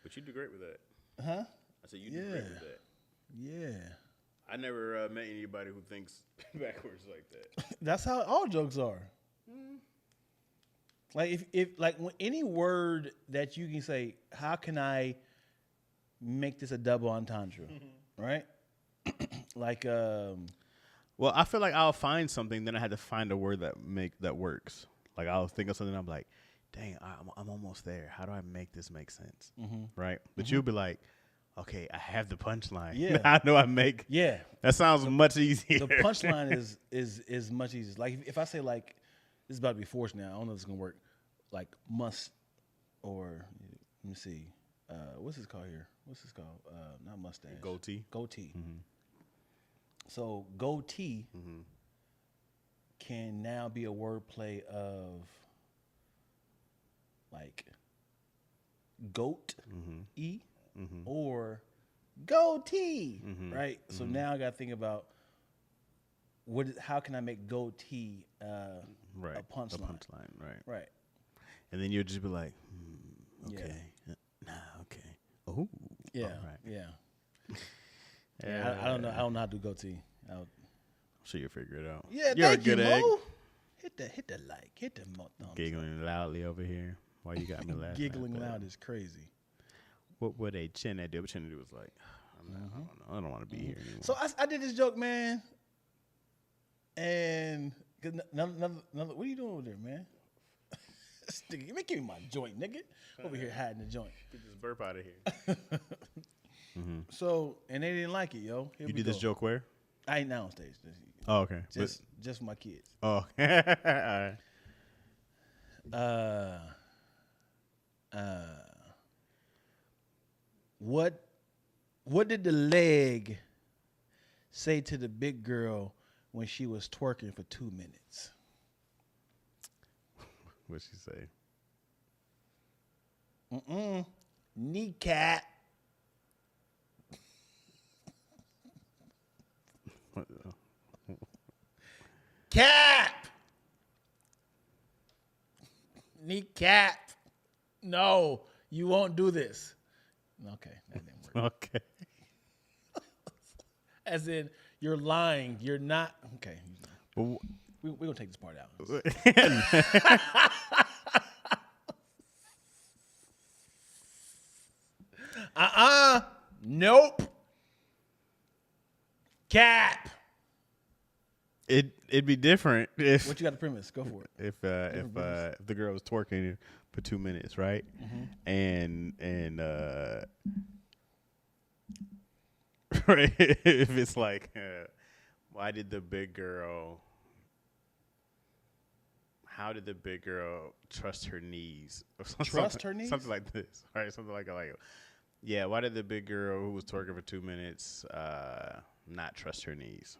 [SPEAKER 1] But you do great with that.
[SPEAKER 2] Huh?
[SPEAKER 1] I said you do great with that.
[SPEAKER 2] Yeah.
[SPEAKER 1] I never met anybody who thinks backwards like that.
[SPEAKER 2] That's how all jokes are. Like if when any word that you can say, how can I make this a double entendre, right? Like
[SPEAKER 1] well, I feel like I'll find something, then I had to find a word that works. Like I'll think of something, I'm like, dang, I'm almost there. How do I make this make sense? Right? But you'll be like, okay, I have the punchline.
[SPEAKER 2] Yeah.
[SPEAKER 1] How do I make?
[SPEAKER 2] Yeah.
[SPEAKER 1] That sounds much easier.
[SPEAKER 2] The punchline is much easier. Like if I say like, this is about to be forced now. I don't know if it's gonna work. Like must, or let me see. What's this called here? What's this called? Not mustache.
[SPEAKER 1] Goatee.
[SPEAKER 2] Goatee. So goatee can now be a wordplay of like goat or goatee, right? So now I got to think about how can I make goatee a punchline?
[SPEAKER 1] A punchline, right?
[SPEAKER 2] Right.
[SPEAKER 1] And then you'll just be like, okay, okay, oh,
[SPEAKER 2] yeah,
[SPEAKER 1] right.
[SPEAKER 2] yeah. I don't know. I don't know how to do goatee.
[SPEAKER 1] I'm sure you'll figure it out.
[SPEAKER 2] Yeah,
[SPEAKER 1] you're
[SPEAKER 2] thank
[SPEAKER 1] a good
[SPEAKER 2] you,
[SPEAKER 1] egg.
[SPEAKER 2] Mo. Hit the like, hit the
[SPEAKER 1] giggling loudly over here. Why you got me laughing?
[SPEAKER 2] Giggling loud is crazy.
[SPEAKER 1] What would a Chinadu do? Chinadu was like, I don't want to be here anymore.
[SPEAKER 2] So I did this joke, man, and another, what are you doing over there, man? Give me my joint, nigga. Over here hiding the joint.
[SPEAKER 1] Get this burp out of here.
[SPEAKER 2] So, and they didn't like it, yo.
[SPEAKER 1] You did this joke where?
[SPEAKER 2] I ain't now on stage.
[SPEAKER 1] Oh, okay.
[SPEAKER 2] Just for my kids.
[SPEAKER 1] Oh, all right.
[SPEAKER 2] What did the leg say to the big girl when she was twerking for 2 minutes?
[SPEAKER 1] What'd she say?
[SPEAKER 2] Kneecap. Cap. Kneecap. No, you won't do this. Okay, that didn't work.
[SPEAKER 1] Okay.
[SPEAKER 2] As in, you're lying. You're not. Okay.
[SPEAKER 1] Well,
[SPEAKER 2] We're going to take this part out. Nope. Cap.
[SPEAKER 1] It'd be different if
[SPEAKER 2] What you got the premise? Go for it.
[SPEAKER 1] if the girl was twerking for 2 minutes, right? And right, if it's like, why did the big girl? How did the big girl trust her knees?
[SPEAKER 2] Trust her knees?
[SPEAKER 1] Something like this, right? Something like yeah. Why did the big girl who was twerking for 2 minutes not trust her knees?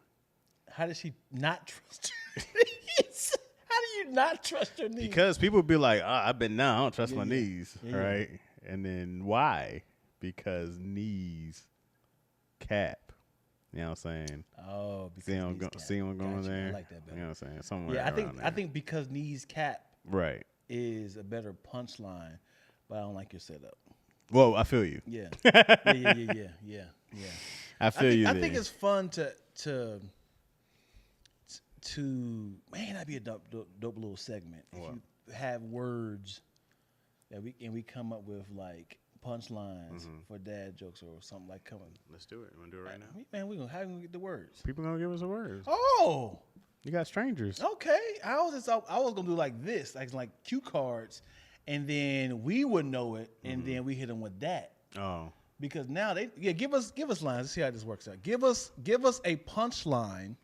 [SPEAKER 2] How did she not trust her knees? How do you not trust her knees?
[SPEAKER 1] Because people be like, I've been down, I don't trust my
[SPEAKER 2] yeah.
[SPEAKER 1] knees, right? And then why? Because knees cap. You know what I'm saying?
[SPEAKER 2] Oh, because
[SPEAKER 1] see what I'm going there?
[SPEAKER 2] I like that better.
[SPEAKER 1] You know what I'm saying? Somewhere
[SPEAKER 2] Yeah,
[SPEAKER 1] around there.
[SPEAKER 2] I think because knees cap
[SPEAKER 1] Right.
[SPEAKER 2] is a better punchline, but I don't like your setup.
[SPEAKER 1] Well, I feel you.
[SPEAKER 2] Yeah. Yeah.
[SPEAKER 1] I feel you.
[SPEAKER 2] I think it's fun to man, that'd be a dope little segment. If you have words that we come up with like punchlines for dad jokes or something like coming.
[SPEAKER 1] Let's do it. You want to do it right now?
[SPEAKER 2] Man, how can we get the words?
[SPEAKER 1] People gonna give us the words.
[SPEAKER 2] Oh,
[SPEAKER 1] You got strangers.
[SPEAKER 2] okay. I was gonna do like this, like cue cards, and then we would know it, and then we hit them with that.
[SPEAKER 1] Oh.
[SPEAKER 2] Because now give us lines. Let's see how this works out. Give us a punchline,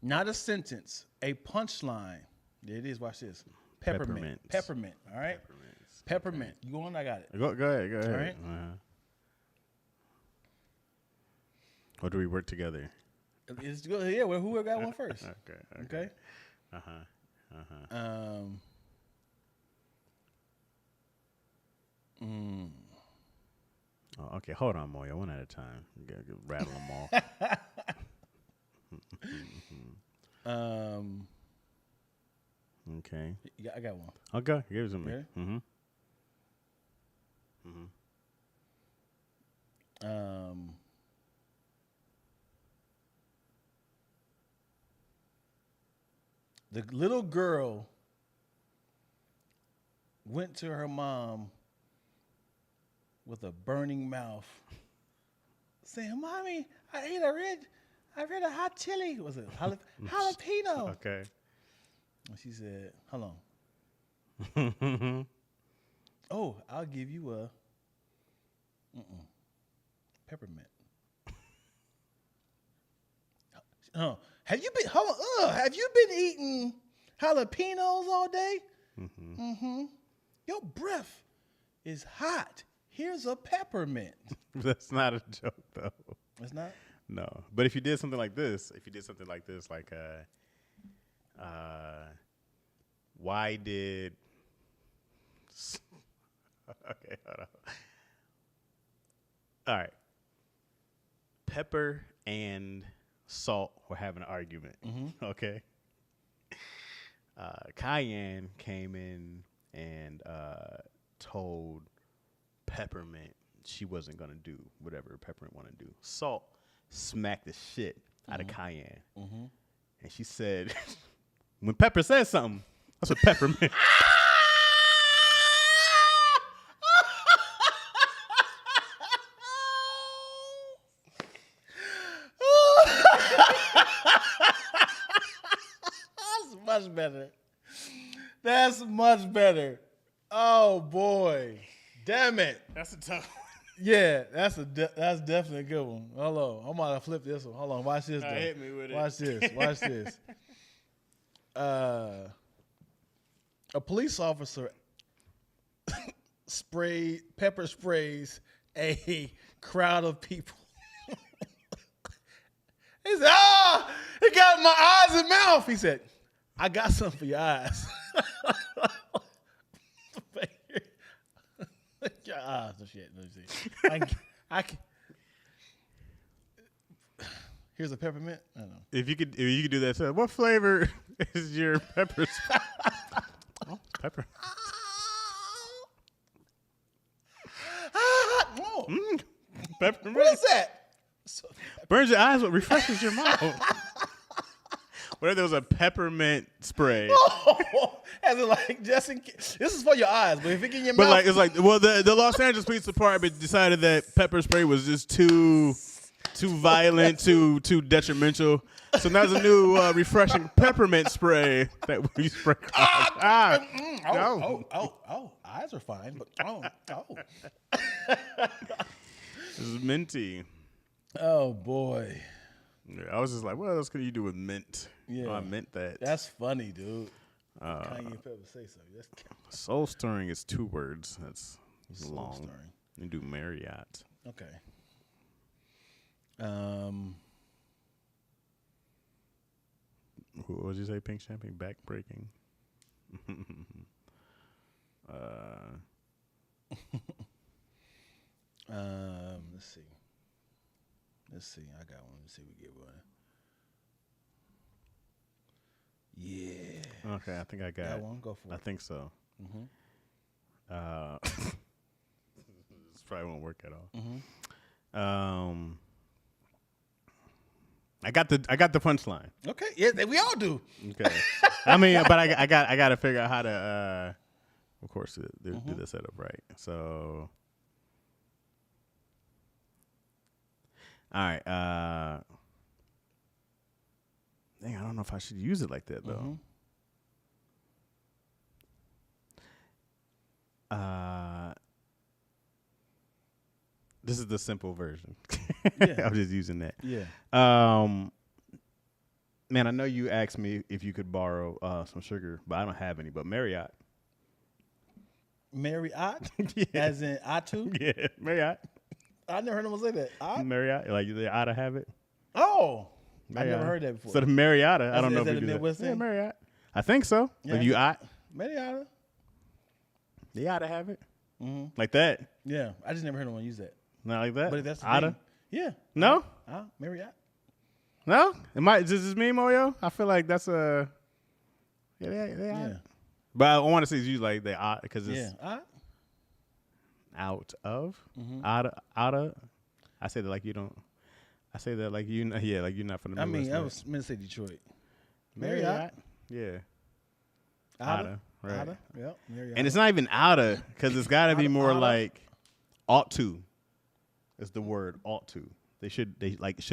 [SPEAKER 2] not a sentence, a punchline. There it is. Watch this. Peppermint. All right. Peppermint. You go on. I got it.
[SPEAKER 1] Go ahead.
[SPEAKER 2] All right.
[SPEAKER 1] Or do we work together?
[SPEAKER 2] It's good. Yeah. Well, whoever got one first. Okay.
[SPEAKER 1] Oh, okay. Hold on, Moya. One at a time. You gotta rattle them all. Okay.
[SPEAKER 2] I got one.
[SPEAKER 1] Okay. Give it to me.
[SPEAKER 2] Ready? The little girl went to her mom with a burning mouth, saying, "Mommy, I read a hot chili. Was it jalapeno?"
[SPEAKER 1] Okay.
[SPEAKER 2] And she said, "Hold on. Oh, I'll give you a peppermint." Oh, have you been eating jalapenos all day? Your breath is hot. Here's a peppermint.
[SPEAKER 1] That's not a joke, though.
[SPEAKER 2] It's not?
[SPEAKER 1] No. But if you did something like this, like, why did... Okay, hold on. All right. Pepper and Salt were having an argument, okay? Cayenne came in and told Peppermint she wasn't going to do whatever Peppermint wanted to do. Salt smacked the shit out of Cayenne. And she said, when Pepper says something, that's what Peppermint...
[SPEAKER 2] Much better. That's much better. Oh boy, damn it!
[SPEAKER 1] That's a tough one.
[SPEAKER 2] Yeah, that's definitely a good one. Hold on, I'm gonna flip this one. Hold on, watch this.
[SPEAKER 1] Hit me with it.
[SPEAKER 2] Watch this. A police officer pepper sprays a crowd of people. He said, "Ah, it got my eyes and mouth." He said, "I got something for your eyes." So shit. Let me see. I can. Here's a peppermint. I don't know.
[SPEAKER 1] If you could do that, so what flavor is your pepper? Oh, pepper.
[SPEAKER 2] Oh.
[SPEAKER 1] Peppermint.
[SPEAKER 2] What is that?
[SPEAKER 1] Burns your eyes, but refreshes your mouth. What if there was a peppermint spray?
[SPEAKER 2] As in like just in case. This is for your eyes, but if it get in your
[SPEAKER 1] But
[SPEAKER 2] mouth.
[SPEAKER 1] like it's like, well, the Los Angeles Police Department decided that pepper spray was just too violent, too detrimental. So now there's a new refreshing peppermint spray that we spray.
[SPEAKER 2] Oh, eyes are fine, but
[SPEAKER 1] This is minty.
[SPEAKER 2] Oh boy.
[SPEAKER 1] Yeah, I was just like, what else could you do with mint?
[SPEAKER 2] Yeah,
[SPEAKER 1] I meant that.
[SPEAKER 2] That's funny, dude. Kanye Pepper say something. That's
[SPEAKER 1] soul stirring is 2 words. That's long.
[SPEAKER 2] stirring.
[SPEAKER 1] You do Marriott.
[SPEAKER 2] Okay.
[SPEAKER 1] What did you say? Pink champagne, back breaking.
[SPEAKER 2] Let's see. I got one. Let's see if we get one. Yeah.
[SPEAKER 1] Okay, I think I got
[SPEAKER 2] one. Go for it.
[SPEAKER 1] I think so.
[SPEAKER 2] Mm-hmm.
[SPEAKER 1] This probably won't work at all.
[SPEAKER 2] Mm-hmm.
[SPEAKER 1] I got the punchline.
[SPEAKER 2] Okay. Yeah, we all do.
[SPEAKER 1] Okay. I mean, but I got to figure out how to, of course, do the setup right. So, all right. Dang, I don't know if I should use it like that though. This is the simple version.
[SPEAKER 2] Yeah.
[SPEAKER 1] I'm just using that.
[SPEAKER 2] Yeah.
[SPEAKER 1] Man, I know you asked me if you could borrow some sugar, but I don't have any. But Marriott.
[SPEAKER 2] Marriott?
[SPEAKER 1] Yeah.
[SPEAKER 2] As in I too?
[SPEAKER 1] Yeah, Marriott.
[SPEAKER 2] I never heard anyone say that.
[SPEAKER 1] Marriott, like they ought to have it.
[SPEAKER 2] Oh, I
[SPEAKER 1] Marriott.
[SPEAKER 2] never heard that before.
[SPEAKER 1] So the Marriott, I don't know
[SPEAKER 2] is
[SPEAKER 1] if
[SPEAKER 2] that
[SPEAKER 1] we
[SPEAKER 2] a
[SPEAKER 1] do
[SPEAKER 2] Midwest
[SPEAKER 1] that.
[SPEAKER 2] thing?
[SPEAKER 1] Yeah, Marriott. I think so.
[SPEAKER 2] Yeah,
[SPEAKER 1] If you ought,
[SPEAKER 2] Marriott?
[SPEAKER 1] they ought to have it.
[SPEAKER 2] Mm-hmm.
[SPEAKER 1] Like that.
[SPEAKER 2] Yeah, I just never heard anyone use that.
[SPEAKER 1] Not like that.
[SPEAKER 2] But if that's the
[SPEAKER 1] oughta.
[SPEAKER 2] thing, yeah.
[SPEAKER 1] No?
[SPEAKER 2] Marriott.
[SPEAKER 1] No? Is this me, Moyo? I feel like that's a. Yeah, they ought.
[SPEAKER 2] Yeah.
[SPEAKER 1] But I want to say it's usually like they ought because it's out of. Out of. I say that like you don't. I say that like you. Yeah, like you're not from the Midwest.
[SPEAKER 2] I was meant to say Detroit.
[SPEAKER 1] Marriott. Yeah. Oughta. Right.
[SPEAKER 2] Oughta. Yep. Marriott.
[SPEAKER 1] And it's not even oughta because it's got to be more
[SPEAKER 2] Oughta.
[SPEAKER 1] like ought to. Is the word ought to. They should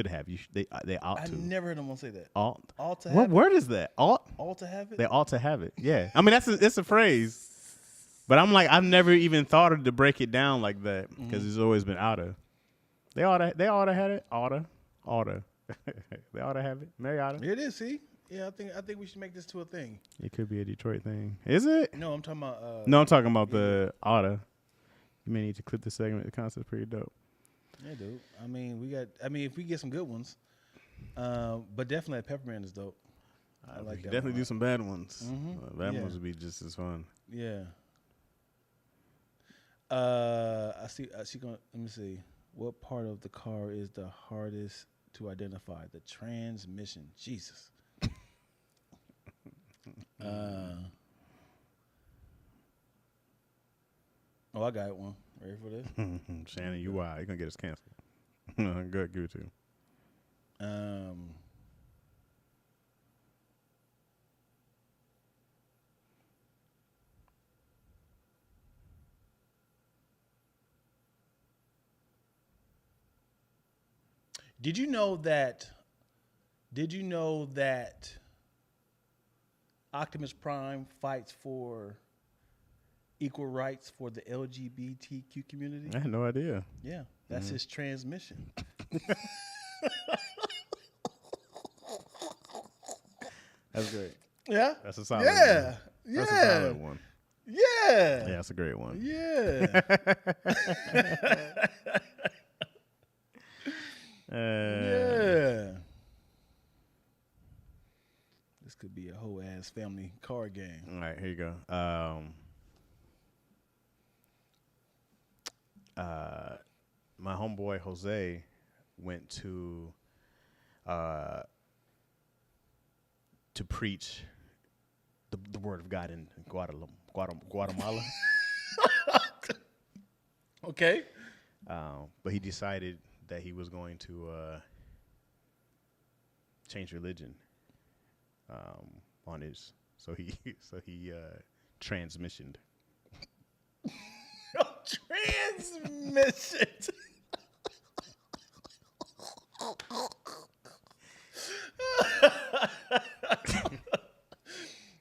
[SPEAKER 1] have. They ought
[SPEAKER 2] I
[SPEAKER 1] to.
[SPEAKER 2] never heard anyone say that.
[SPEAKER 1] Ought.
[SPEAKER 2] Ought to
[SPEAKER 1] What
[SPEAKER 2] have
[SPEAKER 1] word is that? Ought.
[SPEAKER 2] Ought to have it?
[SPEAKER 1] They ought to have it. Yeah. I mean it's a phrase. But I'm like I've never even thought of to break it down like that because it's always been oughta. They oughta have it. Oughta. They oughta have it. Marriott.
[SPEAKER 2] Here it is, see? Yeah, I think we should make this to a thing.
[SPEAKER 1] It could be a Detroit thing. Is it?
[SPEAKER 2] No, I'm talking about
[SPEAKER 1] No, I'm talking about the oughta. You may need to clip this segment. The concept's pretty dope.
[SPEAKER 2] Yeah, dude. I mean, if we get some good ones, but definitely that peppermint is dope. I like that.
[SPEAKER 1] Definitely do some bad ones. Bad
[SPEAKER 2] Yeah.
[SPEAKER 1] ones would be just as fun.
[SPEAKER 2] Yeah. I see. Let me see. What part of the car is the hardest to identify? The transmission. Jesus. I got one. Ready for this?
[SPEAKER 1] Shannon, you wild. You're going to get us canceled. Good, give it to you.
[SPEAKER 2] Did you know that Optimus Prime fights for equal rights for the LGBTQ community?
[SPEAKER 1] I had no idea.
[SPEAKER 2] Yeah, that's his transmission.
[SPEAKER 1] That's great.
[SPEAKER 2] Yeah,
[SPEAKER 1] That's a solid
[SPEAKER 2] yeah,
[SPEAKER 1] one.
[SPEAKER 2] yeah,
[SPEAKER 1] That's a solid one.
[SPEAKER 2] yeah,
[SPEAKER 1] Yeah, that's a great one.
[SPEAKER 2] yeah. Yeah. This could be a whole ass family card game.
[SPEAKER 1] All right, here you go. My homeboy Jose went to preach the word of God in Guatemala.
[SPEAKER 2] Okay.
[SPEAKER 1] But he decided that he was going to change religion on his. So he transmissioned.
[SPEAKER 2] Transmission.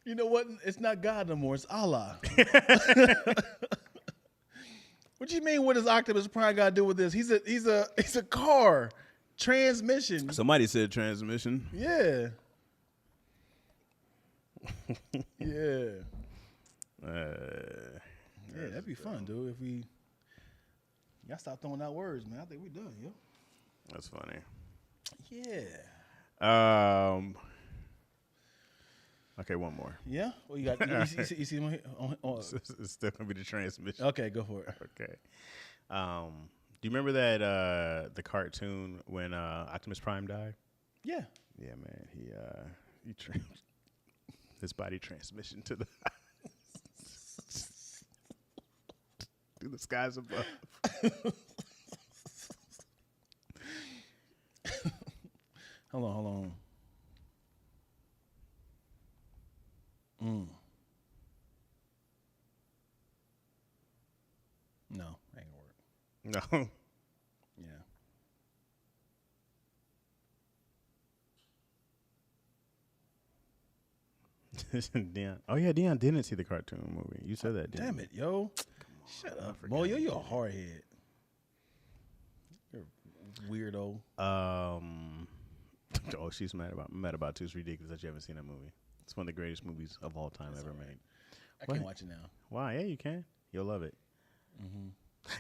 [SPEAKER 2] You know what? It's not God no more. It's Allah. What you mean? What does Optimus Prime got to do with this? He's a car transmission.
[SPEAKER 1] Somebody said transmission.
[SPEAKER 2] Yeah. Yeah. Yeah, that'd be fun, dude. If y'all stop throwing out words, man. I think we done, yo.
[SPEAKER 1] That's funny.
[SPEAKER 2] Yeah.
[SPEAKER 1] Okay, one more.
[SPEAKER 2] Yeah. Well, you got. You see him on.
[SPEAKER 1] It's still gonna be the transmission.
[SPEAKER 2] Okay, go for it.
[SPEAKER 1] Okay. Do you remember that the cartoon when Optimus Prime died?
[SPEAKER 2] Yeah.
[SPEAKER 1] Yeah, man. He his body transmission to the to the skies above.
[SPEAKER 2] Hold on. No, ain't gonna work.
[SPEAKER 1] No.
[SPEAKER 2] Yeah.
[SPEAKER 1] Dion. Oh yeah, Dion didn't see the cartoon movie. You said that, didn't
[SPEAKER 2] Damn
[SPEAKER 1] you?
[SPEAKER 2] it, yo. Shut up. Boy, you're a hard head. You're a weirdo.
[SPEAKER 1] Oh, she's mad about Two's ridiculous that you haven't seen that movie. It's one of the greatest movies of all time ever made.
[SPEAKER 2] I can't watch it now.
[SPEAKER 1] Why? Yeah, you can. You'll love it. Mm-hmm.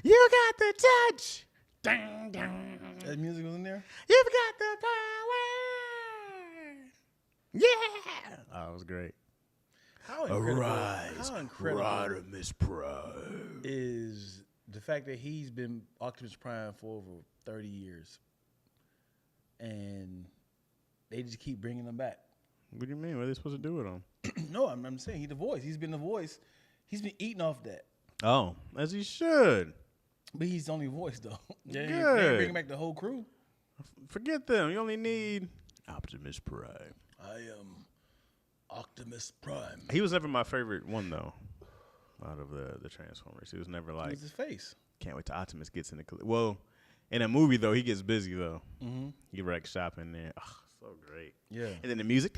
[SPEAKER 1] You got the touch. Dang, dang.
[SPEAKER 2] That music was in there?
[SPEAKER 1] You've got the power. Yeah. Oh, it was great.
[SPEAKER 2] How incredible,
[SPEAKER 1] Arise, Rodimus Prime.
[SPEAKER 2] Is the fact that he's been Optimus Prime for over 30 years. And they just keep bringing him back.
[SPEAKER 1] What do you mean? What are they supposed to do with him?
[SPEAKER 2] No, I'm saying he's the voice. He's been the voice. He's been eating off that.
[SPEAKER 1] Oh, as he should.
[SPEAKER 2] But he's the only voice, though. They ain't bringing back the whole crew.
[SPEAKER 1] Forget them. You only need Optimus Prime.
[SPEAKER 2] I am Optimus Prime.
[SPEAKER 1] He was never my favorite one, though, out of the Transformers. He was never like...
[SPEAKER 2] It was his face.
[SPEAKER 1] Can't wait till Optimus gets in the... Well, in a movie, though, he gets busy, though.
[SPEAKER 2] Mm-hmm.
[SPEAKER 1] He wrecks shop in there. Oh, so great.
[SPEAKER 2] Yeah.
[SPEAKER 1] And then the music...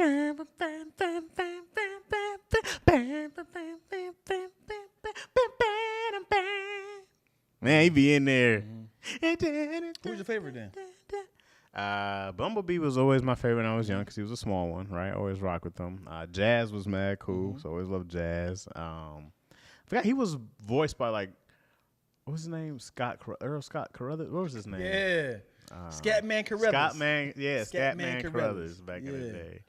[SPEAKER 1] Man, he be in there.
[SPEAKER 2] Mm-hmm. Who's your favorite then?
[SPEAKER 1] Bumblebee was always my favorite when I was young because he was a small one, right? Always rock with him. Jazz was mad cool, so always loved Jazz. Forgot he was voiced by like, what was his name? Earl Scott Carruthers. What was his name?
[SPEAKER 2] Yeah. Scatman Carruthers.
[SPEAKER 1] Scatman Carruthers back in the day.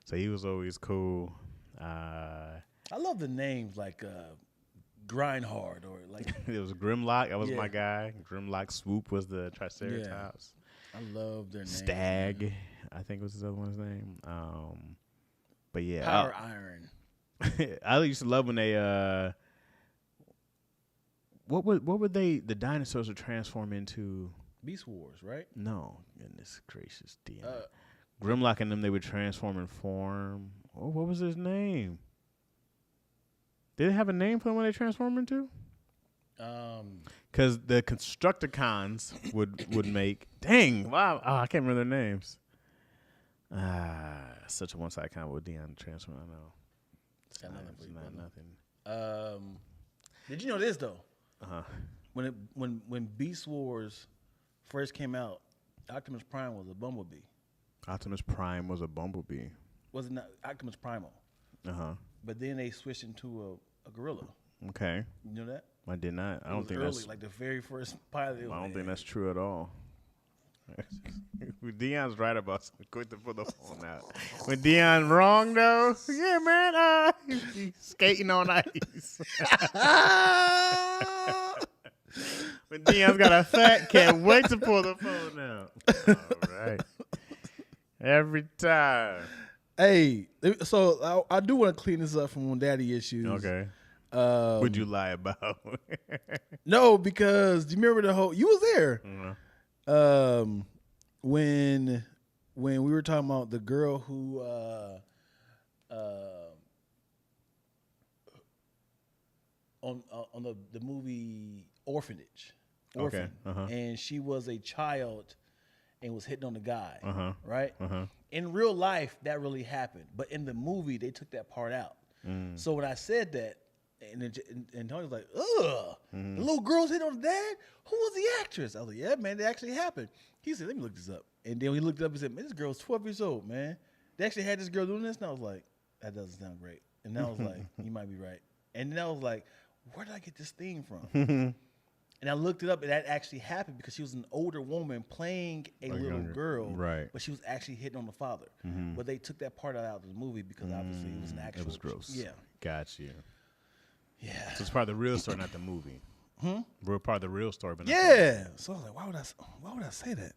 [SPEAKER 1] So he was always cool.
[SPEAKER 2] I love the names like Grindhard or like
[SPEAKER 1] it was Grimlock. That was my guy. Grimlock. Swoop was the Triceratops.
[SPEAKER 2] I love their names.
[SPEAKER 1] Stag, I think was his other one's name. But yeah,
[SPEAKER 2] Power Iron.
[SPEAKER 1] I used to love when they what would the dinosaurs would transform into?
[SPEAKER 2] Beast Wars, right?
[SPEAKER 1] No, goodness gracious, Dion. Grimlock and them, they would transform and form. Oh, what was his name? Did they have a name for them when they transform into? Because the Constructicons would make. Dang, wow! Oh, I can't remember their names. Such a one-sided combo with Dion transform. I know.
[SPEAKER 2] It's got nothing for you,
[SPEAKER 1] not nothing.
[SPEAKER 2] Did you know this though?
[SPEAKER 1] When
[SPEAKER 2] Beast Wars first came out, Optimus Prime was a bumblebee.
[SPEAKER 1] Optimus Prime was a bumblebee.
[SPEAKER 2] Was it not Optimus Primal? But then they switched into a gorilla.
[SPEAKER 1] Okay.
[SPEAKER 2] You know that?
[SPEAKER 1] I did not. I don't think
[SPEAKER 2] early,
[SPEAKER 1] that's
[SPEAKER 2] like the very first pilot.
[SPEAKER 1] I don't think that's true at all. Dion's right about some quick to pull the phone out. When Dion's wrong though, yeah, man, he's skating on ice. When Dion's got a fat, can't wait to pull the phone out. All right, every time.
[SPEAKER 2] Hey, so I do want to clean this up from daddy issues.
[SPEAKER 1] Okay. Would you lie about?
[SPEAKER 2] No, because do you remember the whole? You was there.
[SPEAKER 1] Mm-hmm.
[SPEAKER 2] When we were talking about the girl who on the movie Orphanage,
[SPEAKER 1] Okay. Uh-huh.
[SPEAKER 2] and she was a child and was hitting on the guy,
[SPEAKER 1] Uh-huh.
[SPEAKER 2] right?
[SPEAKER 1] Uh-huh.
[SPEAKER 2] In real life, that really happened, but in the movie, they took that part out. So when I said that, and Tony was like, "Ugh, the little girl's hitting on the dad. Who was the actress?" I was like, "Yeah, man, that actually happened." He said, "Let me look this up." And then when he looked it up, he said, "Man, this girl's 12 years old, man. They actually had this girl doing this." And I was like, "That doesn't sound great." And I was like, "You might be right." And then I was like, "Where did I get this theme from?" And I looked it up, and that actually happened because she was an older woman playing a little girl,
[SPEAKER 1] right?
[SPEAKER 2] But she was actually hitting on the father. But they took that part out of the movie because obviously it was an actual.
[SPEAKER 1] It was gross.
[SPEAKER 2] Yeah,
[SPEAKER 1] Got you.
[SPEAKER 2] yeah.
[SPEAKER 1] So it's part of the real story, not the movie. We're part of the real story, but not
[SPEAKER 2] Yeah. So I was like, why would I say that?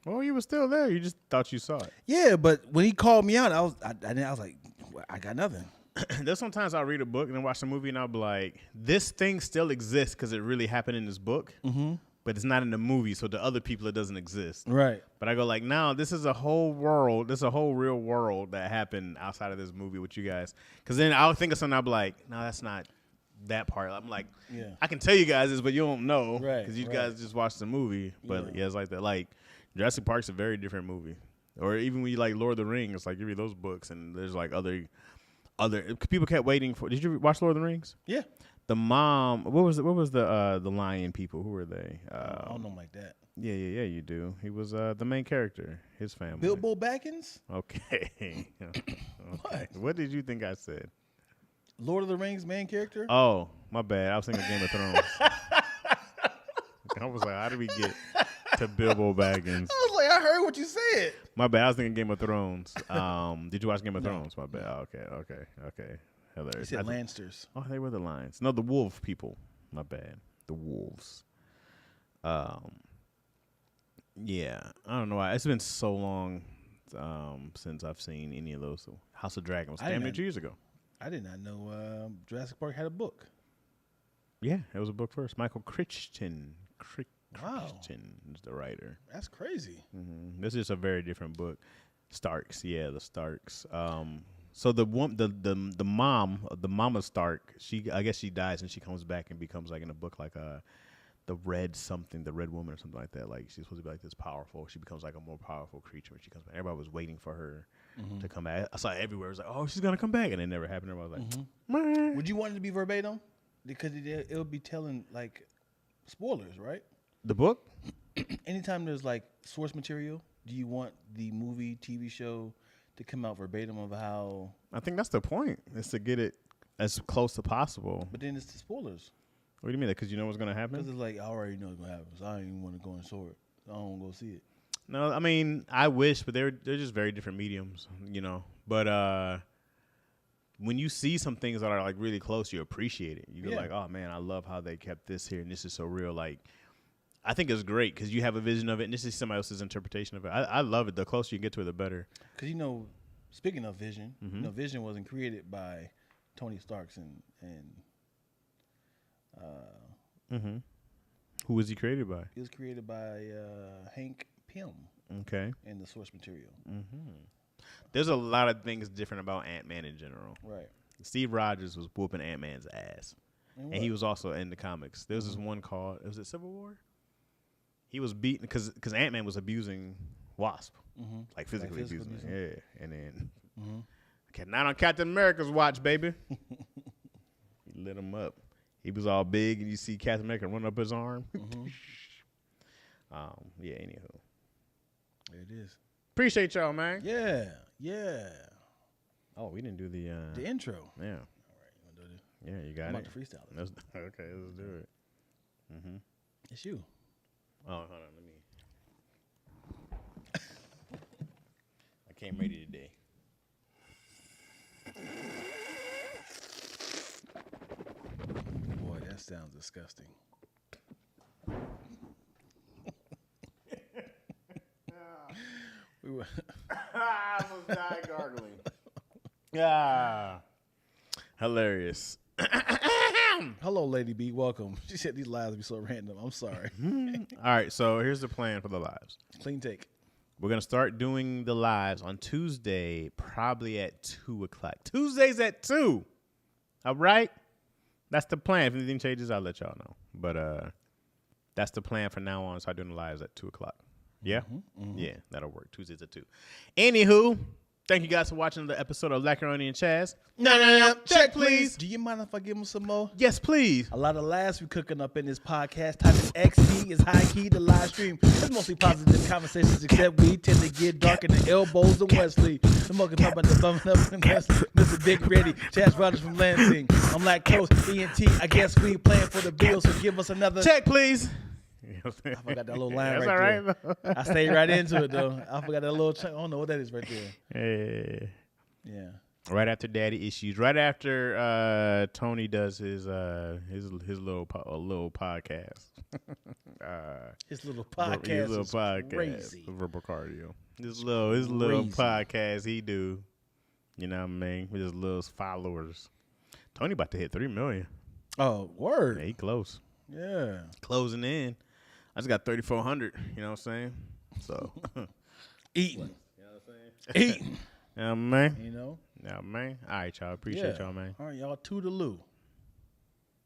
[SPEAKER 1] Well, you were still there. You just thought you saw it.
[SPEAKER 2] Yeah, but when he called me out, I was like, well, I got nothing.
[SPEAKER 1] There's sometimes I'll read a book and then watch the movie and I'll be like, this thing still exists because it really happened in this book, but it's not in the movie. So to other people, it doesn't exist.
[SPEAKER 2] Right.
[SPEAKER 1] But I go like, no, this is a whole world. This is a whole real world that happened outside of this movie with you guys. Because then I'll think of something. I'll be like, no, that's not that part. I'm like,
[SPEAKER 2] Yeah.
[SPEAKER 1] I can tell you guys this, but you don't know
[SPEAKER 2] Right,
[SPEAKER 1] because you
[SPEAKER 2] right.
[SPEAKER 1] guys just watched the movie. But yeah, it's like that. Like Jurassic Park's a very different movie. Or even when you like Lord of the Rings, like you read those books and there's like other people kept waiting for. Did you watch Lord of the Rings?
[SPEAKER 2] Yeah.
[SPEAKER 1] The mom, what was the lion people? Who were they?
[SPEAKER 2] I don't know him like that.
[SPEAKER 1] Yeah, you do. He was the main character. His family.
[SPEAKER 2] Bilbo Baggins?
[SPEAKER 1] Okay. Okay. What did you think I said?
[SPEAKER 2] Lord of the Rings main character?
[SPEAKER 1] Oh, my bad. I was thinking Game of Thrones. I was like, how did we get to Bilbo Baggins?
[SPEAKER 2] I was like, I heard what you said.
[SPEAKER 1] My bad. I was thinking Game of Thrones. Did you watch Game of Thrones? My bad. Oh, okay.
[SPEAKER 2] You
[SPEAKER 1] Hilarious.
[SPEAKER 2] said Lannisters.
[SPEAKER 1] Oh, they were the lions. No, the wolf people. My bad. The wolves. Yeah. I don't know why. It's been so long since I've seen any of those. House of Dragon was damn near 2 years ago.
[SPEAKER 2] I did not know Jurassic Park had a book.
[SPEAKER 1] Yeah, it was a book first. Michael Crichton.
[SPEAKER 2] Wow.
[SPEAKER 1] Crichton is the writer.
[SPEAKER 2] That's crazy.
[SPEAKER 1] This is a very different book. Starks, yeah, the Starks. So the mom of Stark, I guess she dies and she comes back and becomes like in a book like the red woman or something like that. Like she's supposed to be like this powerful. She becomes like a more powerful creature when she comes back. Everybody was waiting for her to come back. I saw it everywhere. It was like, oh, she's gonna come back, and it never happened. Everybody was like, meh.
[SPEAKER 2] Would you want it to be verbatim? Because it would be telling like spoilers, right?
[SPEAKER 1] The book?
[SPEAKER 2] Anytime there's like source material, do you want the movie, TV show to come out verbatim of how?
[SPEAKER 1] I think that's the point. Is to get it as close as possible.
[SPEAKER 2] But then it's the spoilers.
[SPEAKER 1] What do you mean? Because you know what's gonna happen?
[SPEAKER 2] Because it's like I already know what's gonna happen, so I don't even want to go and saw it. I don't want to go see it.
[SPEAKER 1] No, I mean I wish, but they're just very different mediums, you know. But when you see some things that are like really close, you appreciate it. You go like, oh man, I love how they kept this here, and this is so real. Like, I think it's great because you have a vision of it, and this is somebody else's interpretation of it. I love it. The closer you get to it, the better.
[SPEAKER 2] Because speaking of vision, Vision wasn't created by Tony Starks and
[SPEAKER 1] Who was he created by?
[SPEAKER 2] it was created by Hank Pym.
[SPEAKER 1] Okay.
[SPEAKER 2] In the source material.
[SPEAKER 1] There's a lot of things different about Ant-Man in general.
[SPEAKER 2] Right.
[SPEAKER 1] Steve Rogers was whooping Ant-Man's ass. And he was also in the comics. There was this one called, was it Civil War? He was beaten because Ant-Man was abusing Wasp. Like physically abusing him. Yeah. And then, okay, not on Captain America's watch, baby. He lit him up. He was all big, and you see Captain America run up his arm. Yeah, anywho.
[SPEAKER 2] There it is.
[SPEAKER 1] Appreciate y'all, man.
[SPEAKER 2] Yeah.
[SPEAKER 1] Oh, we didn't do the
[SPEAKER 2] intro.
[SPEAKER 1] Yeah.
[SPEAKER 2] All right, you want to do this?
[SPEAKER 1] Yeah, you got
[SPEAKER 2] I'm
[SPEAKER 1] it.
[SPEAKER 2] about to freestyle it.
[SPEAKER 1] Okay, let's do it.
[SPEAKER 2] It's you.
[SPEAKER 1] Oh, hold on, let me. came ready today.
[SPEAKER 2] Boy, that sounds disgusting. We were
[SPEAKER 1] I almost died gargling. Ah, hilarious.
[SPEAKER 2] Hello, Lady B. Welcome. She said these lives be so random. I'm sorry.
[SPEAKER 1] All right, so here's the plan for the lives.
[SPEAKER 2] Clean take.
[SPEAKER 1] We're going to start doing the lives on Tuesday, probably at 2 o'clock. Tuesdays at 2. All right? That's the plan. If anything changes, I'll let y'all know. But that's the plan for now on. Start doing the lives at 2 o'clock. Yeah? Yeah, that'll work. Tuesdays at 2. Anywho, thank you guys for watching the episode of Lackaroni and Chaz. No. Check, please.
[SPEAKER 2] Do you mind if I give them some more?
[SPEAKER 1] Yes, please.
[SPEAKER 2] A lot of laughs we cooking up in this podcast. Type in XP is high key the live stream. It's mostly positive conversations, except we tend to get dark in the elbows of Wesley. The mother talking about the thumbing up and Mr. Big Ready, Chaz Rogers from Lansing. I'm lactose, ENT. I guess we playing for the bills, so give us another
[SPEAKER 1] Check, please.
[SPEAKER 2] I forgot that little line
[SPEAKER 1] That's
[SPEAKER 2] right
[SPEAKER 1] all right,
[SPEAKER 2] there. I stayed right into it though. I forgot that little chunk. I don't know what that is right there. Yeah.
[SPEAKER 1] Right after Daddy Issues. Right after Tony does his little podcast.
[SPEAKER 2] His little podcast is crazy.
[SPEAKER 1] Verbal cardio. His little podcast he do. You know what I mean? With his little followers. Tony about to hit 3 million.
[SPEAKER 2] Oh, word.
[SPEAKER 1] Yeah, he close.
[SPEAKER 2] Yeah.
[SPEAKER 1] Closing in. I just got 3,400. You know what I'm saying? So
[SPEAKER 2] Eating.
[SPEAKER 1] You know what I'm saying?
[SPEAKER 2] Eating.
[SPEAKER 1] Yeah, man.
[SPEAKER 2] You know?
[SPEAKER 1] Yeah, man. All right, y'all. Appreciate y'all, man.
[SPEAKER 2] All right, y'all. Toodaloo.